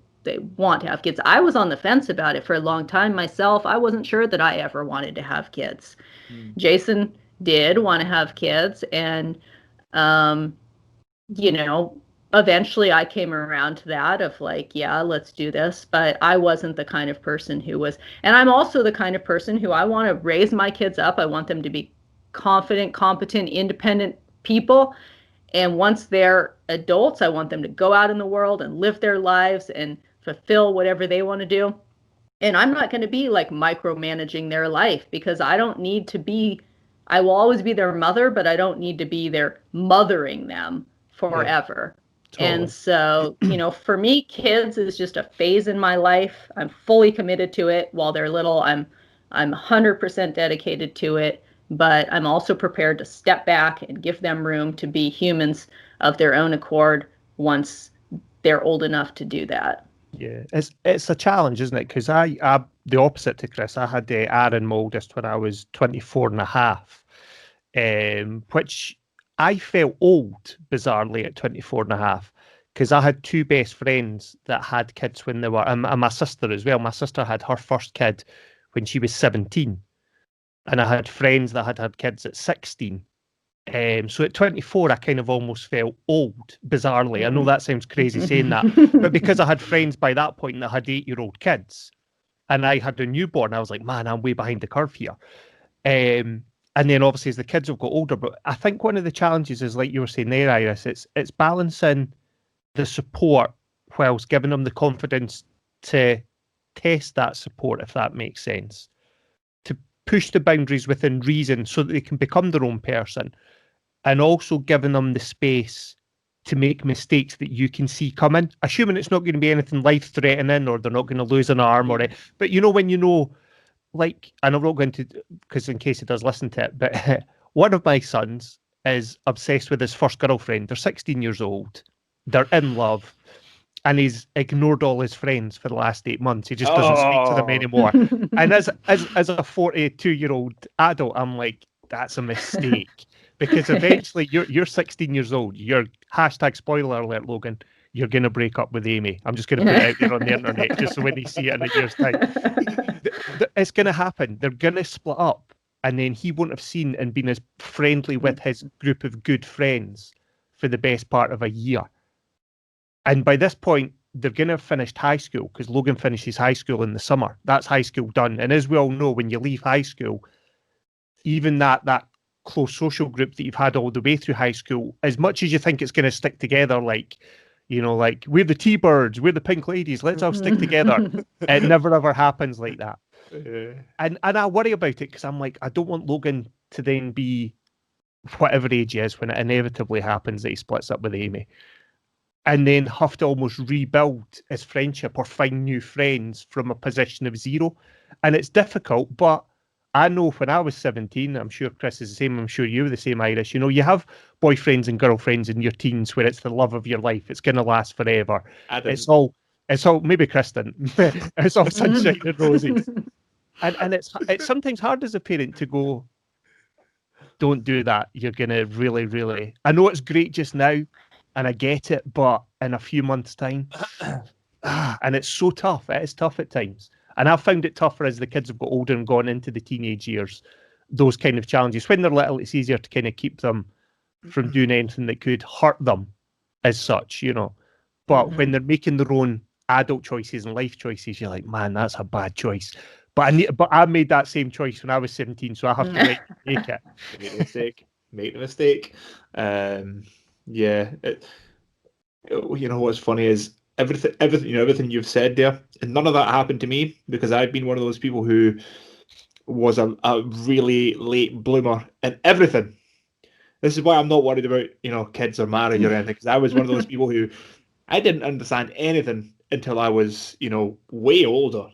Speaker 3: want to have kids. I was on the fence about it for a long time myself. I wasn't sure that I ever wanted to have kids. Jason did want to have kids. And, you know, eventually I came around to that of like, yeah, let's do this. But I wasn't the kind of person who was, and I'm also the kind of person who I want to raise my kids up. I want them to be confident, competent, independent people. And once they're adults, I want them to go out in the world and live their lives and fulfill whatever they want to do. And I'm not going to be like micromanaging their life because I don't need to be, I will always be their mother, but I don't need to be there mothering them forever. Totally. And so, you know, for me, kids is just a phase in my life. I'm fully committed to it. While they're little, I'm 100% dedicated to it. But I'm also prepared to step back and give them room to be humans of their own accord once they're old enough to do that.
Speaker 2: Yeah, it's a challenge, isn't it? Because I the opposite to Chris. I had Aaron, my oldest, when I was 24 and a half, which I felt old, bizarrely, at 24 and a half, because I had 2 best friends that had kids when they were, and my sister as well. My sister had her first kid when she was 17. And I had friends that had kids at 16. So at 24, I kind of almost felt old, bizarrely. I know that sounds crazy saying that, but because I had friends by that point that had 8-year-old kids, and I had a newborn, I was like, man, I'm way behind the curve here. And then obviously as the kids have got older, but I think one of the challenges is, like you were saying there, Iris, it's balancing the support whilst giving them the confidence to test that support, if that makes sense. Push the boundaries within reason so that they can become their own person, and also giving them the space to make mistakes that you can see coming, assuming it's not going to be anything life-threatening or they're not going to lose an arm or it. But you know, when you know, like, and I'm not going to, because in case he does listen to it, but one of my sons is obsessed with his first girlfriend. They're 16 years old. They're in love. And he's ignored all his friends for the last 8 months. He just doesn't speak to them anymore. And as a 42-year-old adult, I'm like, that's a mistake. Because eventually you're 16 years old. You're hashtag spoiler alert, Logan. you're going to break up with Amy. I'm just going to put it out there on the internet just so when they see it in a year's time. It's going to happen. They're going to split up, and then he won't have seen and been as friendly with his group of good friends for the best part of a year. And by this point, they're going to have finished high school, because Logan finishes high school in the summer. That's high school done. And as we all know, when you leave high school, even that close social group that you've had all the way through high school, as much as you think it's going to stick together, like, you know, like, we're the T-Birds, we're the Pink Ladies, let's all stick together. It never ever happens like that. And I worry about it, because I'm like, I don't want Logan to then be whatever age he is when it inevitably happens that he splits up with Amy, and then have to almost rebuild his friendship or find new friends from a position of zero. And it's difficult, but I know when I was 17, I'm sure Chris is the same, I'm sure you were the same, Iris, you know, you have boyfriends and girlfriends in your teens where it's the love of your life, it's going to last forever. It's all, maybe Chris didn't, it's all sunshine and roses. And it's sometimes hard as a parent to go, don't do that, you're going to really, I know it's great just now, and I get it, but in a few months' time, and it's so tough. It is tough at times. And I've found it tougher as the kids have got older and gone into the teenage years, those kind of challenges. When they're little, it's easier to kind of keep them from doing anything that could hurt them as such, you know. But when they're making their own adult choices and life choices, you're like, man, that's a bad choice. But I made that same choice when I was 17, so I have to make it.
Speaker 4: Make the mistake. Yeah, you know what's funny is everything you've said there, and none of that happened to me, because I've been one of those people who was a really late bloomer in everything. This is why I'm not worried about, you know, kids or marriage or anything, because I was one of those people who I didn't understand anything until I was, you know, way older.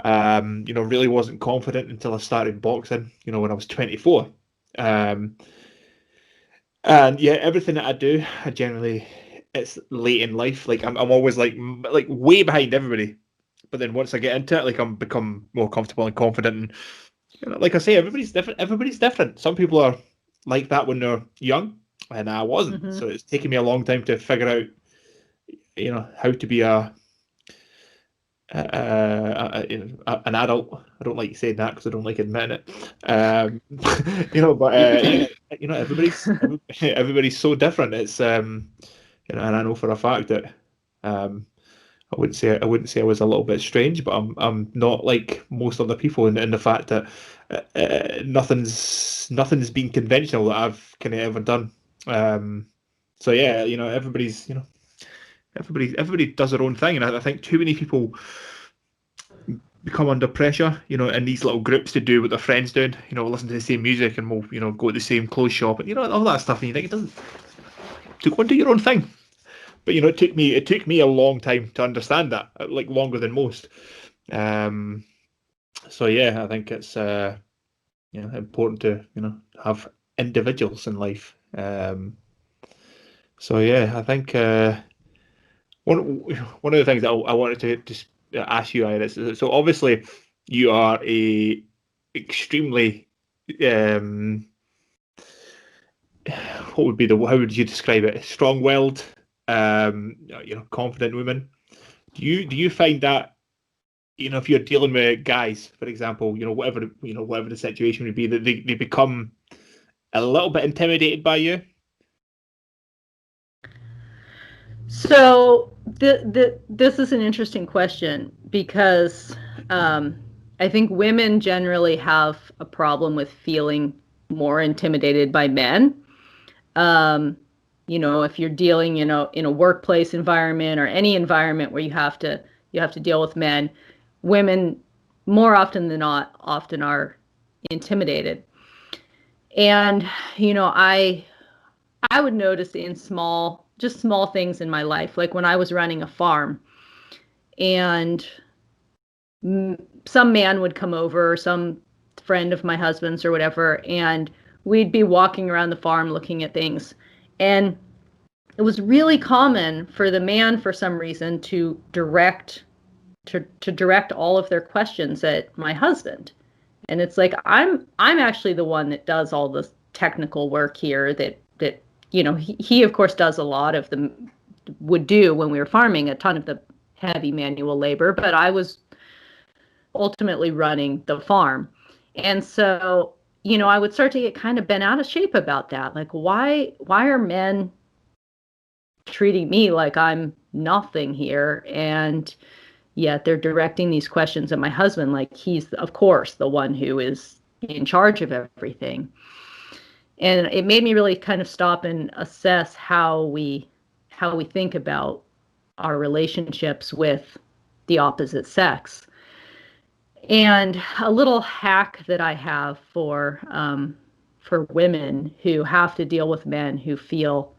Speaker 4: You know, really wasn't confident until I started boxing, you know, when I was 24. And yeah, everything that I do, I generally, it's late in life. Like I'm always like way behind everybody. But then once I get into it, like I'm become more comfortable and confident. And you know, like I say, everybody's different. Everybody's different. Some people are like that when they're young, and I wasn't. So it's taken me a long time to figure out, you know, how to be an adult. I don't like saying that because I don't like admitting it. You know, but you know, everybody's so different. It's you know, and I know for a fact that I wouldn't say I was a little bit strange, but I'm not like most other people in the fact that nothing's been conventional that I've kind of ever done. So yeah, you know, everybody does their own thing, and I think too many people become under pressure, you know, in these little groups to do what their friends doing. You know, listen to the same music and we'll, you know, go to the same clothes shop and, you know, all that stuff. And you think it doesn't. To go and do your own thing. But you know, it took me a long time to understand that, like longer than most. So yeah, I think it's you know, important to, you know, have individuals in life. So yeah, I think one of the things that I wanted to just ask you, Iris. So obviously, you are a extremely how would you describe it? Strong-willed, you know, confident woman. Do you find that, you know, if you're dealing with guys, for example, you know, whatever the situation would be, that they become a little bit intimidated by you?
Speaker 3: So this is an interesting question, because I think women generally have a problem with feeling more intimidated by men. You know, if you're dealing, you know, in a workplace environment or any environment where you have to deal with men, women more often than not often are intimidated. And you know, I would notice in small things in my life, like when I was running a farm and some man would come over, some friend of my husband's or whatever, and we'd be walking around the farm looking at things. And it was really common for the man, for some reason, to direct all of their questions at my husband. And it's like, I'm actually the one that does all the technical work here, that you know, he of course does a lot of the would do when we were farming, a ton of the heavy manual labor, but I was ultimately running the farm. And so, I would start to get kind of bent out of shape about that. Like, why are men treating me like I'm nothing here? And yet they're directing these questions at my husband, like he's, of course, the one who is in charge of everything. And it made me really kind of stop and assess how we think about our relationships with the opposite sex. And a little hack that I have for women who have to deal with men who feel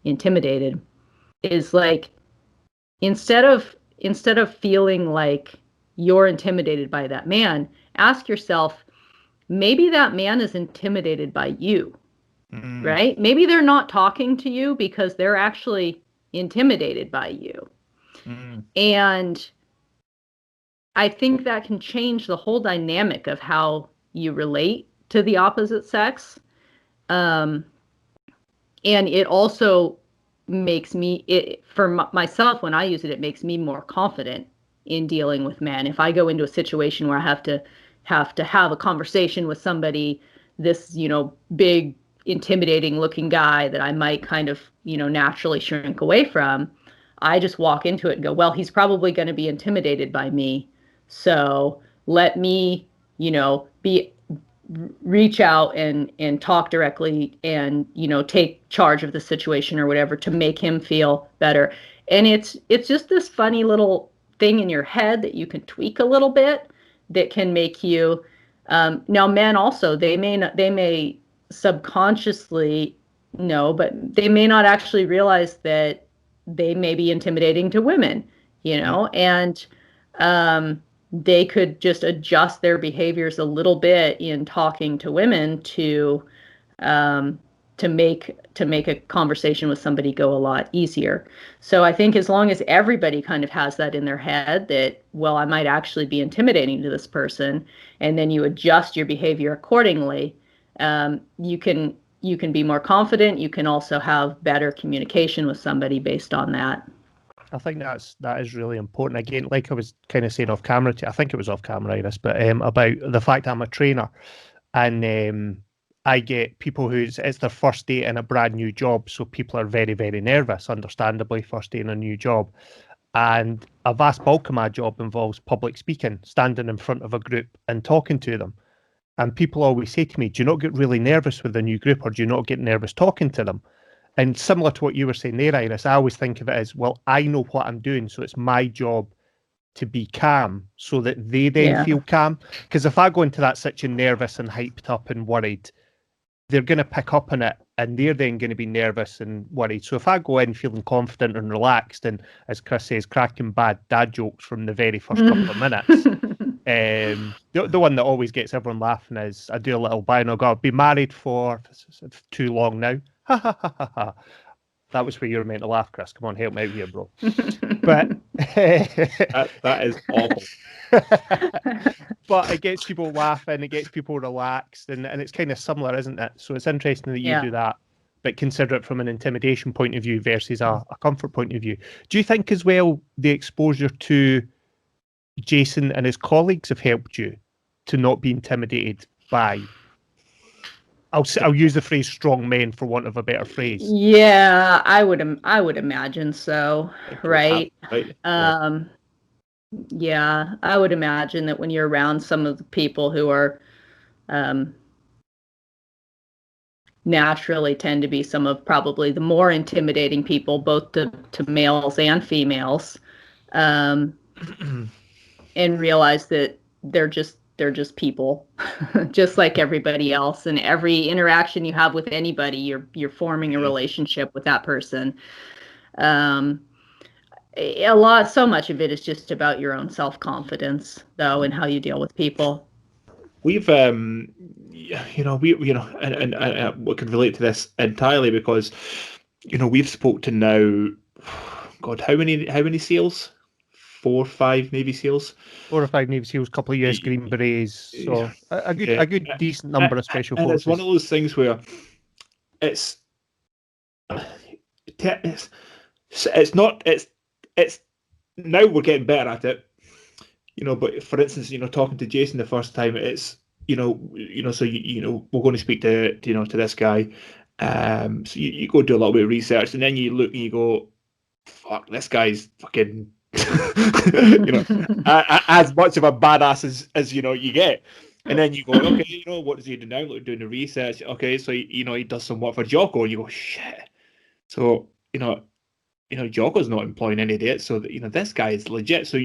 Speaker 3: intimidated is like, instead of feeling like you're intimidated by that man, ask yourself, maybe that man is intimidated by you, right? Maybe they're not talking to you because they're actually intimidated by you. And I think that can change the whole dynamic of how you relate to the opposite sex. And it also makes me, for myself, when I use it, it makes me more confident in dealing with men. If I go into a situation where I have to have a conversation with somebody, this, big, intimidating looking guy that I might kind of, naturally shrink away from, I just walk into it and go, well, he's probably going to be intimidated by me. So let me, reach out and talk directly and, take charge of the situation or whatever to make him feel better. And it's just this funny little thing in your head that you can tweak a little bit that can make you, now men also, they may subconsciously know, but they may not actually realize that they may be intimidating to women, and they could just adjust their behaviors a little bit in talking to women to make a conversation with somebody go a lot easier. So I think as long as everybody kind of has that in their head that, well, I might actually be intimidating to this person, and then you adjust your behavior accordingly, you can be more confident. You can also have better communication with somebody based on that.
Speaker 2: I think that is really important. Again, like I was kind of saying off camera, I think it was off camera, Iris, but about the fact that I'm a trainer, and I get people it's their first day in a brand new job, so people are very, very nervous, understandably, first day in a new job. And a vast bulk of my job involves public speaking, standing in front of a group and talking to them. And people always say to me, do you not get really nervous with a new group, or do you not get nervous talking to them? And similar to what you were saying there, Iris, I always think of it as, well, I know what I'm doing, so it's my job to be calm so that they then feel calm. Because if I go into that situation nervous and hyped up and worried, they're going to pick up on it, and they're then going to be nervous and worried. So if I go in feeling confident and relaxed and, as Chris says, cracking bad dad jokes from the very first couple of minutes, the one that always gets everyone laughing is, I do a little bit, and I've been married for too long now. Ha ha ha ha ha. That was where you were meant to laugh, Chris. Come on, help me out here, bro. But
Speaker 4: that is awful.
Speaker 2: But it gets people laughing, it gets people relaxed, and it's kind of similar, isn't it? So it's interesting that you do that, but consider it from an intimidation point of view versus a comfort point of view. Do you think as well the exposure to Jason and his colleagues have helped you to not be intimidated by, I'll use the phrase strong men for want of a better phrase?
Speaker 3: Yeah, I would imagine so, right? Yeah, I would imagine that when you're around some of the people who are naturally tend to be some of probably the more intimidating people, both to males and females, and realize that they're just people, just like everybody else. And every interaction you have with anybody, you're forming a relationship with that person. So much of it is just about your own self-confidence, though, and how you deal with people.
Speaker 4: We've, and we can relate to this entirely because, we've spoke to now, God, how many SEALs? 4 or 5 Navy SEALs.
Speaker 2: 4 or 5 Navy SEALs, a couple of US Green Berets, so a good decent number of special forces.
Speaker 4: And it's one of those things where it's So it's not. It's now we're getting better at it. But for instance, talking to Jason the first time, it's so we're going to speak to this guy. So you go do a little bit of research, and then you look and you go, fuck, this guy's fucking, as much of a badass as you get. And then you go, okay, what does he do now? Like, doing the research. Okay, so he does some work for Jocko, and you go, shit. So Jocko's not employing any idiots, so that this guy is legit. So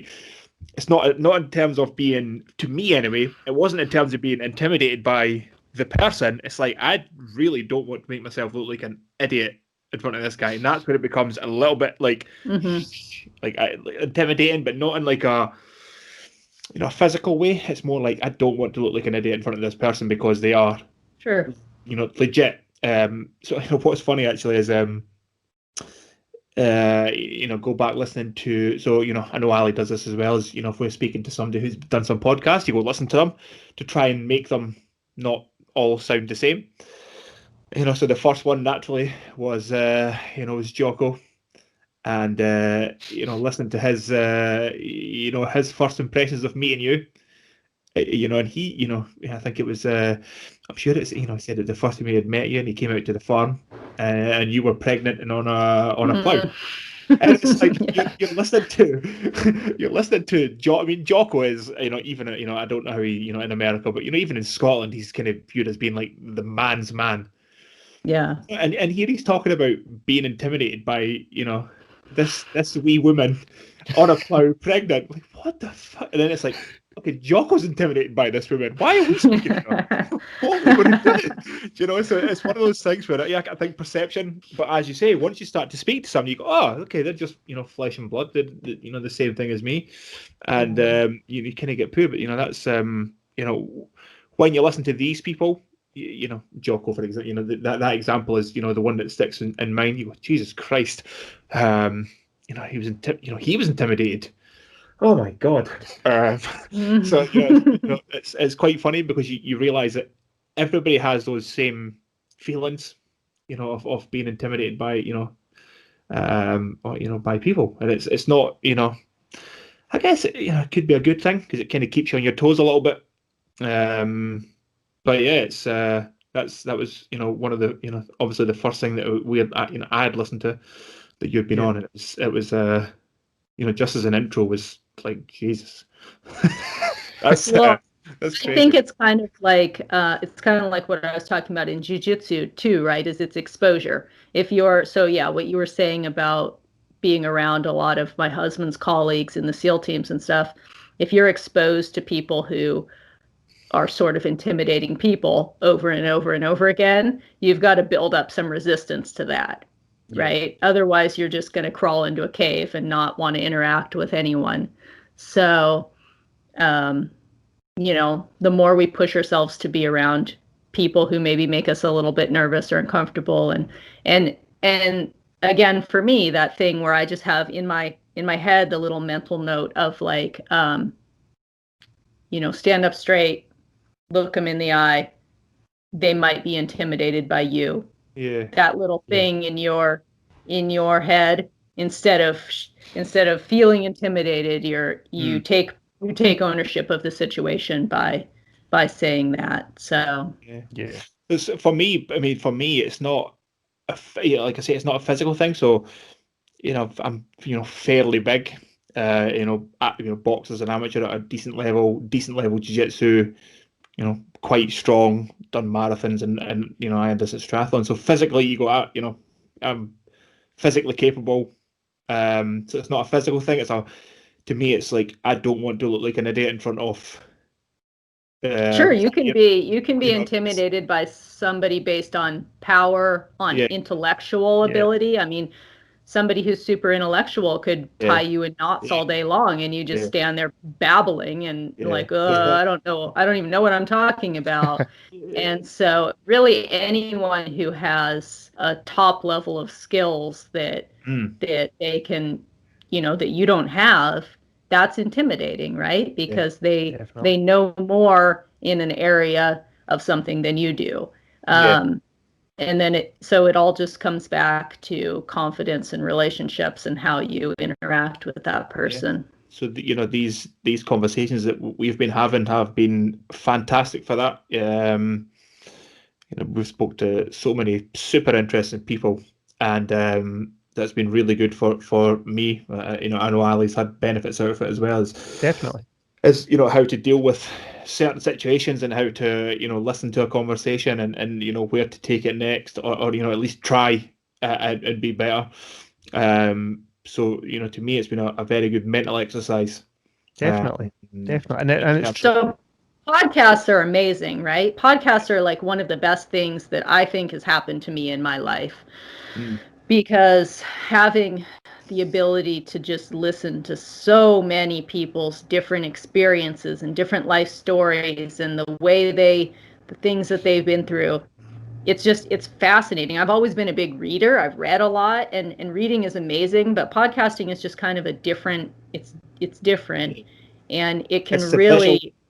Speaker 4: it's not in terms of being, to me anyway, it wasn't in terms of being intimidated by the person. It's like, I really don't want to make myself look like an idiot in front of this guy, and that's where it becomes a little bit like intimidating, but not in like a physical way. It's more like, I don't want to look like an idiot in front of this person because they are legit. So what's funny actually is go back listening to, so I know Ali does this as well, as if we're speaking to somebody who's done some podcasts, you go listen to them to try and make them not all sound the same. So the first one naturally was was Jocko, and listening to his his first impressions of meeting you, and he, I think it was I'm sure it's, he said that the first time he had met you and he came out to the farm, and you were pregnant and on a plough. And it's like you're listening to Jocko is, even I don't know how he, in America, but even in Scotland he's kind of viewed as being like the man's man.
Speaker 3: Yeah.
Speaker 4: And here he's talking about being intimidated by this wee woman on a plough pregnant. Like, what the fuck? And then it's like, okay, Jocko's intimidated by this woman. Why are we speaking to her? What are we going to do? So it's one of those things where, I think perception, but as you say, once you start to speak to somebody, you go, oh, okay, they're just, flesh and blood. They're the same thing as me. And you kind of get poo, but, that's, when you listen to these people, Jocko, for example, that example is, the one that sticks in mind. You go, Jesus Christ, he was intimidated. Oh my God! So it's quite funny because you realise that everybody has those same feelings, of being intimidated by by people, and it's not, I guess it could be a good thing because it kind of keeps you on your toes a little bit. But yeah, it's that was one of the obviously the first thing that I had listened to that you'd been on. It was just as an intro was like, Jesus. That's crazy.
Speaker 3: I think it's kind of like what I was talking about in jiu-jitsu too, right? Is it's exposure. If you're what you were saying about being around a lot of my husband's colleagues in the SEAL teams and stuff, if you're exposed to people who are sort of intimidating people over and over and over again, you've got to build up some resistance to that, right? Otherwise, you're just going to crawl into a cave and not want to interact with anyone. So, the more we push ourselves to be around people who maybe make us a little bit nervous or uncomfortable, and again, for me, that thing where I just have in my head the little mental note of like, stand up straight, look them in the eye, they might be intimidated by you.
Speaker 4: Yeah.
Speaker 3: That little thing in your head, instead of feeling intimidated, you take ownership of the situation by saying that. So
Speaker 4: for me, it's not like I say, it's not a physical thing. So I'm fairly big. Box as an amateur at a decent level jiu-jitsu. Quite strong, done marathons, and I had this at triathlon. So physically, you go out, I'm physically capable. So it's not a physical thing. To me, it's like, I don't want to look like an idiot in front of.
Speaker 3: Sure, you can be intimidated by somebody based on power, on intellectual ability. I mean, somebody who's super intellectual could tie you in knots all day long, and you just stand there babbling and like, I don't even know what I'm talking about. And so really anyone who has a top level of skills that they can, that you don't have, that's intimidating, right? Because they know more in an area of something than you do. then it all just comes back to confidence and relationships and how you interact with that person.
Speaker 4: Yeah. So these conversations that we've been having have been fantastic for that. We've spoke to so many super interesting people, and that's been really good for me. I know Ali's had benefits out of it as well.
Speaker 2: Definitely.
Speaker 4: As how to deal with certain situations and how to listen to a conversation and where to take it next, or at least try and be better. So to me, it's been a very good mental exercise.
Speaker 2: Definitely. And it's
Speaker 3: so podcasts are amazing, right? Podcasts are like one of the best things that I think has happened to me in my life, because having the ability to just listen to so many people's different experiences and different life stories and the things that they've been through, it's fascinating. I've always been a big reader. I've read a lot, and reading is amazing, but podcasting is just kind of it's different, and it can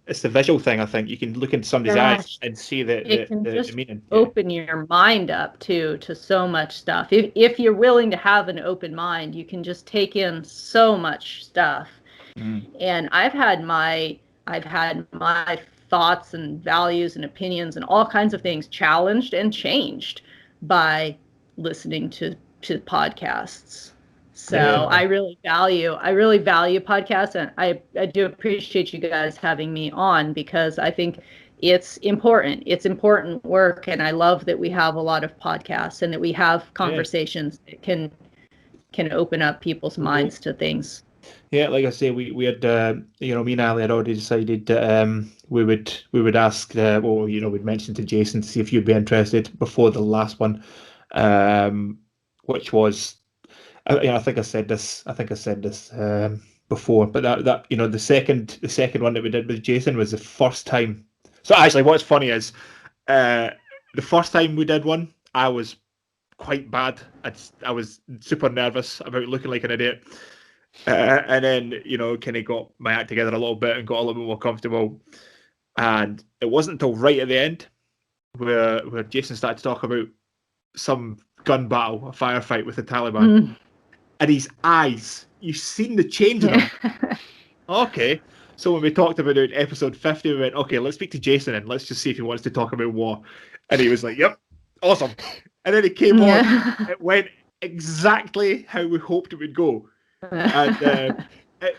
Speaker 4: it's the visual thing. I think you can look into somebody's eyes and see the meaning.
Speaker 3: Open your mind up to so much stuff. If you're willing to have an open mind, you can just take in so much stuff. And I've had my thoughts and values and opinions and all kinds of things challenged and changed by listening to podcasts. So I really value podcasts, and I do appreciate you guys having me on, because I think it's important. It's important work, and I love that we have a lot of podcasts and that we have conversations that can open up people's minds to things.
Speaker 4: Yeah, like I say, we had me and Ali had already decided that we would ask we'd mention to Jason to see if you'd be interested before the last one, which was. I think I said this before, but that the second one that we did with Jason was the first time. So actually, what's funny is the first time we did one, I was quite bad. I was super nervous about looking like an idiot, and then kind of got my act together a little bit and got a little bit more comfortable. And it wasn't until right at the end where Jason started to talk about some gun battle, a firefight with the Taliban. And his eyes, you've seen the change in him. Okay. So when we talked about it in episode 50, we went, okay, let's speak to Jason and let's just see if he wants to talk about war. And he was like, yep, awesome. And then he came on. It went exactly how we hoped it would go. And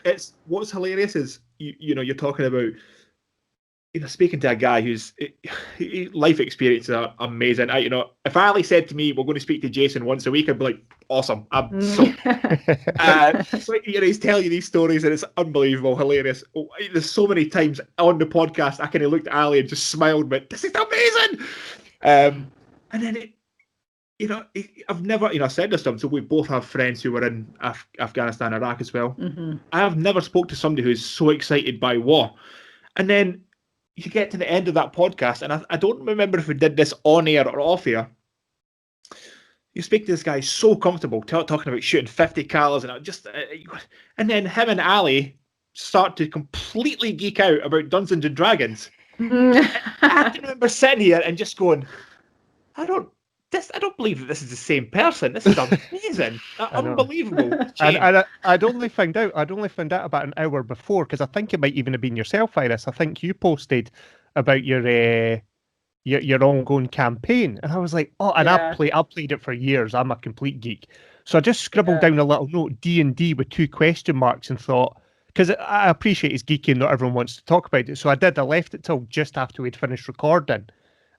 Speaker 4: it's what's hilarious is, you're talking about, speaking to a guy whose life experiences are amazing. If Ali said to me, we're going to speak to Jason once a week, I'd be like, awesome. I'm so... so he's telling you these stories and it's unbelievable, hilarious. There's so many times on the podcast I kind of looked at Ali and just smiled, but this is amazing. And then I've never, I said this to him, so we both have friends who were in Afghanistan, Iraq as well. I have never spoke to somebody who's so excited by war. And then you get to the end of that podcast, and I don't remember if we did this on air or off air. You speak to this guy so comfortable talking about shooting 50 cals, and then him and Ali start to completely geek out about Dungeons and Dragons. I can remember sitting here and just going, I don't believe that this is the same person. This is amazing, unbelievable.
Speaker 2: And I'd only found out about an hour before, because I think it might even have been yourself, Iris. I think you posted about your ongoing campaign, and I was like, I played it for years. I'm a complete geek, so I just scribbled down a little note, D&D with 2 question marks, and thought, because I appreciate it's geeky and not everyone wants to talk about it, so I left it till just after we'd finished recording.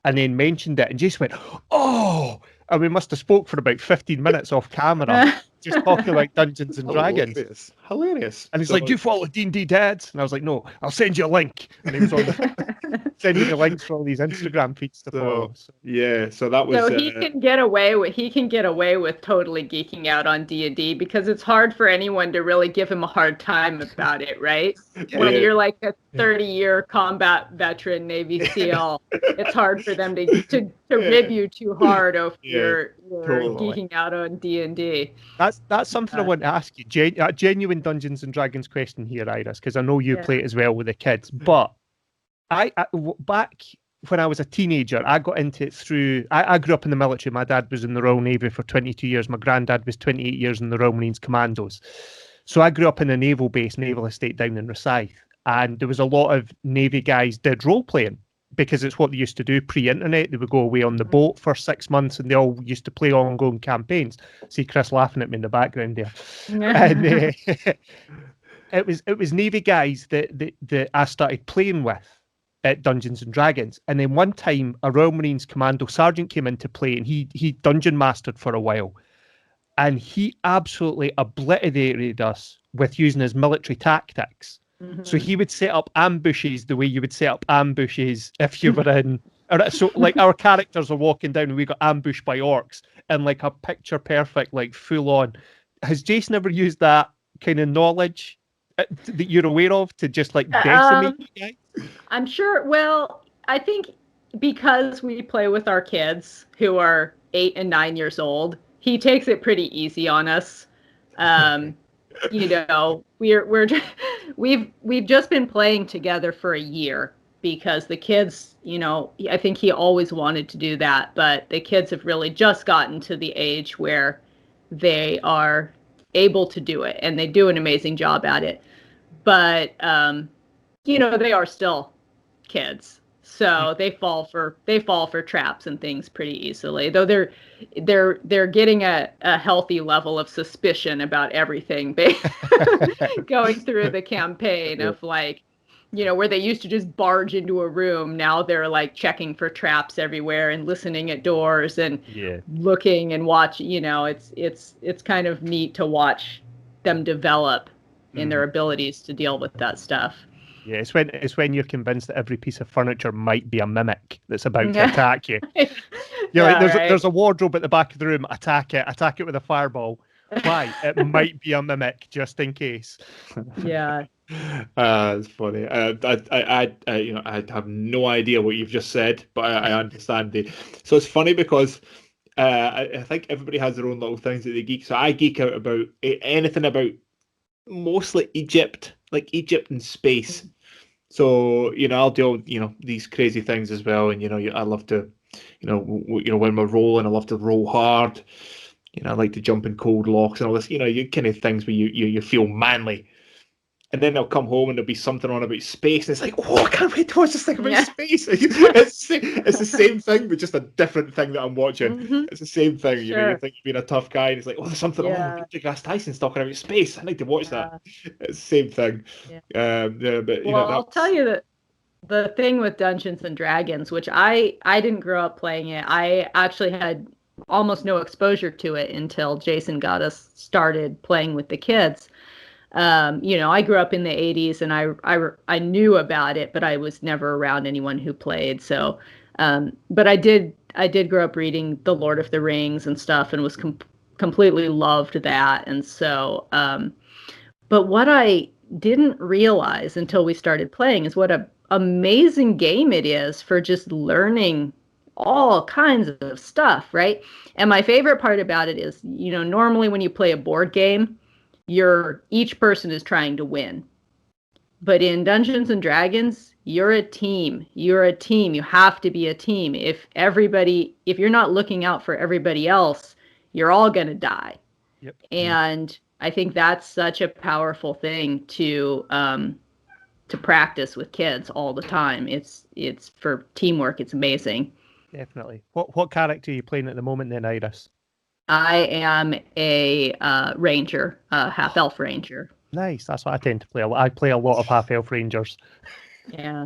Speaker 2: And then mentioned it, and Jason went, oh! And we must have spoke for about 15 minutes off camera, just talking about Dungeons and Dragons.
Speaker 4: Hilarious.
Speaker 2: And he's like, do you follow D&D Dads? And I was like, no, I'll send you a link. And he was on sending the links for all these Instagram feeds to follow.
Speaker 4: So that was...
Speaker 3: So he can get away with totally geeking out on D&D, because it's hard for anyone to really give him a hard time about it, right? When you're like a 30-year combat veteran Navy SEAL, it's hard for them to rib you too hard over your geeking out on D&D.
Speaker 2: That's something I want to ask you. Genuine Dungeons and Dragons question here, Iris, because I know you play it as well with the kids. But I back when I was a teenager, I got into it through. I grew up in the military. My dad was in the Royal Navy for 22 years. My granddad was 28 years in the Royal Marines Commandos. So I grew up in a naval base, naval estate down in Rosyth, and there was a lot of Navy guys did role playing because it's what they used to do pre-internet. They would go away on the boat for 6 months, and they all used to play ongoing campaigns. See Chris laughing at me in the background there. And it was Navy guys that I started playing with at Dungeons and Dragons. And then one time a Royal Marines Commando sergeant came into play, and he dungeon mastered for a while. And he absolutely obliterated us with using his military tactics. So he would set up ambushes the way you would set up ambushes if you were in. So like our characters are walking down and we got ambushed by orcs and like a picture perfect, like full on. Has Jason ever used that kind of knowledge that you're aware of to just like decimate you guys?
Speaker 3: I'm sure. Well, I think because we play with our kids who are 8 and 9 years old, he takes it pretty easy on us. You know, we've just been playing together for a year because the kids, you know, I think he always wanted to do that, but the kids have really just gotten to the age where they are able to do it, and they do an amazing job at it. But you know, they are still kids, so they fall for traps and things pretty easily. Though they're getting a healthy level of suspicion about everything going through the campaign of like, you know, where they used to just barge into a room, now they're like checking for traps everywhere and listening at doors and looking and watching. You know, it's kind of neat to watch them develop in their abilities to deal with that stuff.
Speaker 2: Yeah, it's when you're convinced that every piece of furniture might be a mimic that's about to attack you. You're like, there's a wardrobe at the back of the room. Attack it with a fireball. Why? It might be a mimic, just in case.
Speaker 3: Yeah.
Speaker 4: It's funny. I have no idea what you've just said, but I understand. So it's funny because I think everybody has their own little things that they geek. So I geek out about anything about mostly Egypt, like Egypt and space. So, you know, I'll do, you know, these crazy things as well. And, you know, I love to, you know, when we're rolling, I love to roll hard. You know, I like to jump in cold locks and all this, you know, you kind of things where you feel manly. And then they'll come home and there'll be something on about space. And it's like, oh, I can't wait to watch this thing about space. It's the same thing, but just a different thing that I'm watching. It's the same thing. You know, you think you're being a tough guy, and it's like, oh, there's something on. Neil deGrasse Tyson's talking about space. I need to watch that. It's the same thing. But, you know,
Speaker 3: I'll tell you that the thing with Dungeons and Dragons, which I didn't grow up playing it. I actually had almost no exposure to it until Jason got us started playing with the kids. You know, I grew up in the 80s and I knew about it, but I was never around anyone who played. So, but I did grow up reading The Lord of the Rings and stuff, and was completely loved that. And so, but what I didn't realize until we started playing is what a amazing game it is for just learning all kinds of stuff, right? And my favorite part about it is, you know, normally when you play a board game, each person is trying to win. But in Dungeons and Dragons, you're a team. You're a team. You have to be a team. If you're not looking out for everybody else, you're all going to die.
Speaker 2: Yep.
Speaker 3: And I think that's such a powerful thing to practice with kids all the time. It's for teamwork. It's amazing.
Speaker 2: Definitely. What character are you playing at the moment then, Iris?
Speaker 3: I am a ranger, half elf ranger.
Speaker 2: Nice. That's what I tend to play. I play a lot of half elf rangers.
Speaker 3: Yeah.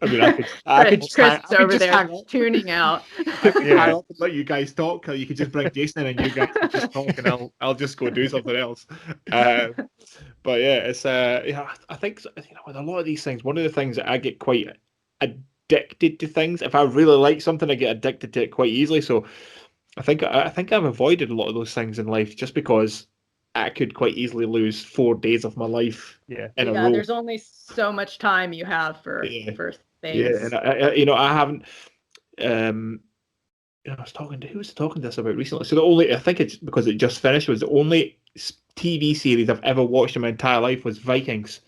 Speaker 4: I mean, I could
Speaker 3: Chris is over there tuning out.
Speaker 4: I'll let you guys talk. You could just bring Jason in and you guys can just talk, and I'll just go do something else. But yeah, it's I think, you know, with a lot of these things, one of the things that I get quite addicted to things. If I really like something, I get addicted to it quite easily. So I think I've avoided a lot of those things in life just because I could quite easily lose 4 days of my life in a row.
Speaker 3: There's only so much time you have for things.
Speaker 4: Yeah, and I haven't. I was talking to who was talking to this about recently. So I think it's because it just finished, was the only TV series I've ever watched in my entire life was Vikings.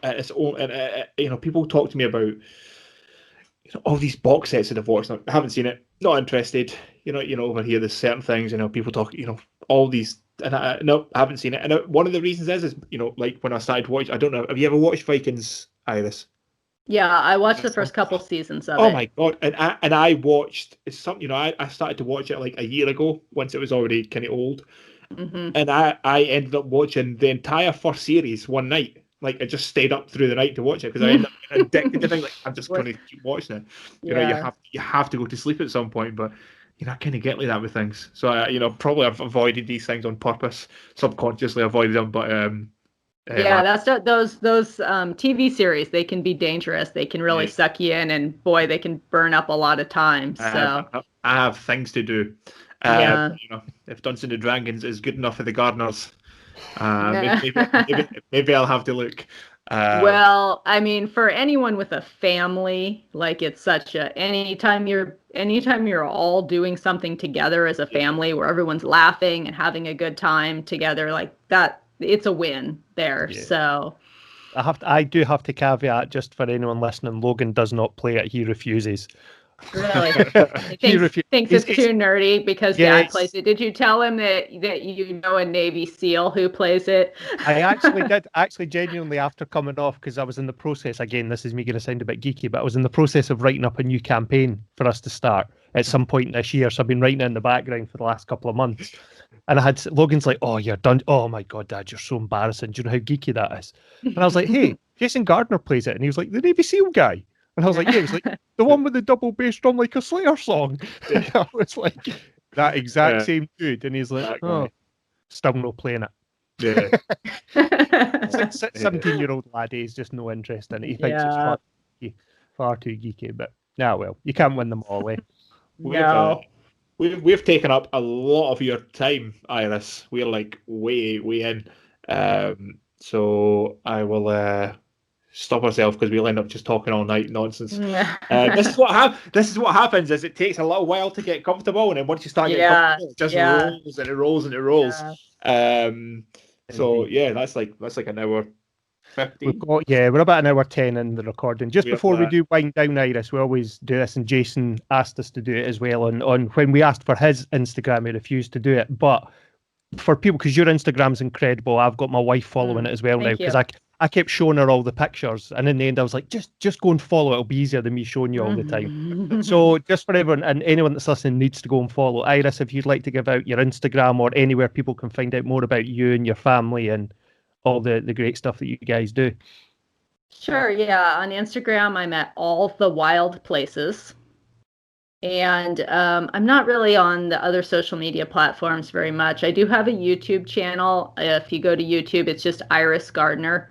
Speaker 4: its own. And you know, people talk to me about, you know, all these box sets that I've watched. I haven't seen it. Not interested. You know, over here there's certain things. You know, people talk. You know, all these. And I haven't seen it. And one of the reasons is, you know, like when I started to watch, I don't know, have you ever watched Vikings, Iris?
Speaker 3: Yeah, I watched the first couple seasons of it.
Speaker 4: Oh my god! And I watched, it's something, you know, I started to watch it like a year ago, once it was already kind of old, and I ended up watching the entire first series one night. Like I just stayed up through the night to watch it because I ended up getting addicted to things. Like I'm just going to keep watching it. You know, you have to go to sleep at some point, but you know, I kind of get like that with things. So you know, probably I've avoided these things on purpose, subconsciously avoided them, but
Speaker 3: yeah, that's those TV series. They can be dangerous. They can really suck you in, and boy, they can burn up a lot of time. So
Speaker 4: I have things to do. You know, if Dungeons and Dragons is good enough for the Gardeners, maybe I'll have to look.
Speaker 3: Well, I mean, for anyone with a family, like it's such a anytime you're all doing something together as a family where everyone's laughing and having a good time together, like that, it's a win there. Yeah. So
Speaker 2: I do have to caveat, just for anyone listening, Logan does not play it. He refuses.
Speaker 3: Really? He thinks it's too nerdy because Dad plays it. Did you tell him that you know a Navy SEAL who plays it?
Speaker 2: I actually did. Actually, genuinely, after coming off, because I was in the process, again, this is me going to sound a bit geeky, but I was in the process of writing up a new campaign for us to start at some point this year. So I've been writing it in the background for the last couple of months. And I had Logan's like, "Oh, you're done. Oh my God, Dad, you're so embarrassing. Do you know how geeky that is?" And I was like, "Hey, Jason Gardner plays it." And he was like, "The Navy SEAL guy." And I was like, "Yeah." He was like, "The one with the double bass drum like a Slayer song." And I was like, that exact same dude. And he's like, "Oh, still not playing it."
Speaker 4: Yeah.
Speaker 2: It's like 17-year-old lad. He's just no interest in it. He thinks it's far too geeky. But well, you can't win them all, eh?
Speaker 3: No.
Speaker 4: We've taken up a lot of your time, Iris. We're like way in. So I will stop ourselves because we'll end up just talking all night nonsense. This is what happens. Is it takes a little while to get comfortable, and then once you start getting comfortable, it just rolls and it rolls and it rolls. So yeah, that's like an hour 15.
Speaker 2: We're about an hour 10 in the recording. Just before we do wind down, Iris, we always do this, and Jason asked us to do it as well. On when we asked for his Instagram, he refused to do it. But for people, because your Instagram's incredible, I've got my wife following it as well now, because I kept showing her all the pictures, and in the end I was like, just go and follow. It'll be easier than me showing you all the time. So just for everyone and anyone that's listening needs to go and follow. Iris, if you'd like to give out your Instagram or anywhere people can find out more about you and your family and all the great stuff that you guys do.
Speaker 3: Sure, yeah. On Instagram, I'm at All the Wild Places. And I'm not really on the other social media platforms very much. I do have a YouTube channel. If you go to YouTube, it's just Iris Gardner.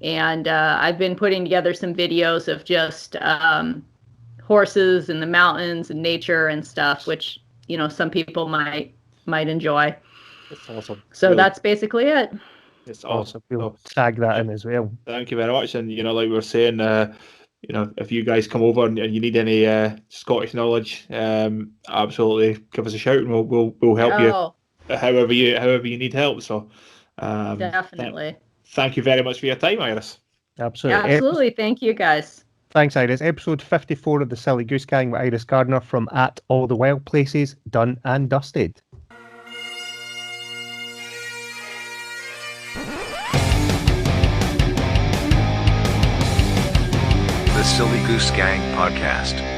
Speaker 3: And I've been putting together some videos of just horses in the mountains and nature and stuff, which, you know, some people might enjoy.
Speaker 4: That's awesome.
Speaker 3: So that's basically it.
Speaker 4: It's awesome.
Speaker 2: We'll tag that in as well.
Speaker 4: Thank you very much. And, you know, like we were saying, you know, if you guys come over and you need any Scottish knowledge, absolutely give us a shout, and we'll help you however you need help. So
Speaker 3: definitely.
Speaker 4: Thank you very much for your time, Iris.
Speaker 3: Absolutely. Thank you, guys.
Speaker 2: Thanks, Iris. Episode 54 of the Silly Goose Gang with Iris Gardner from at All the Wild Places, done and dusted.
Speaker 1: The Silly Goose Gang Podcast.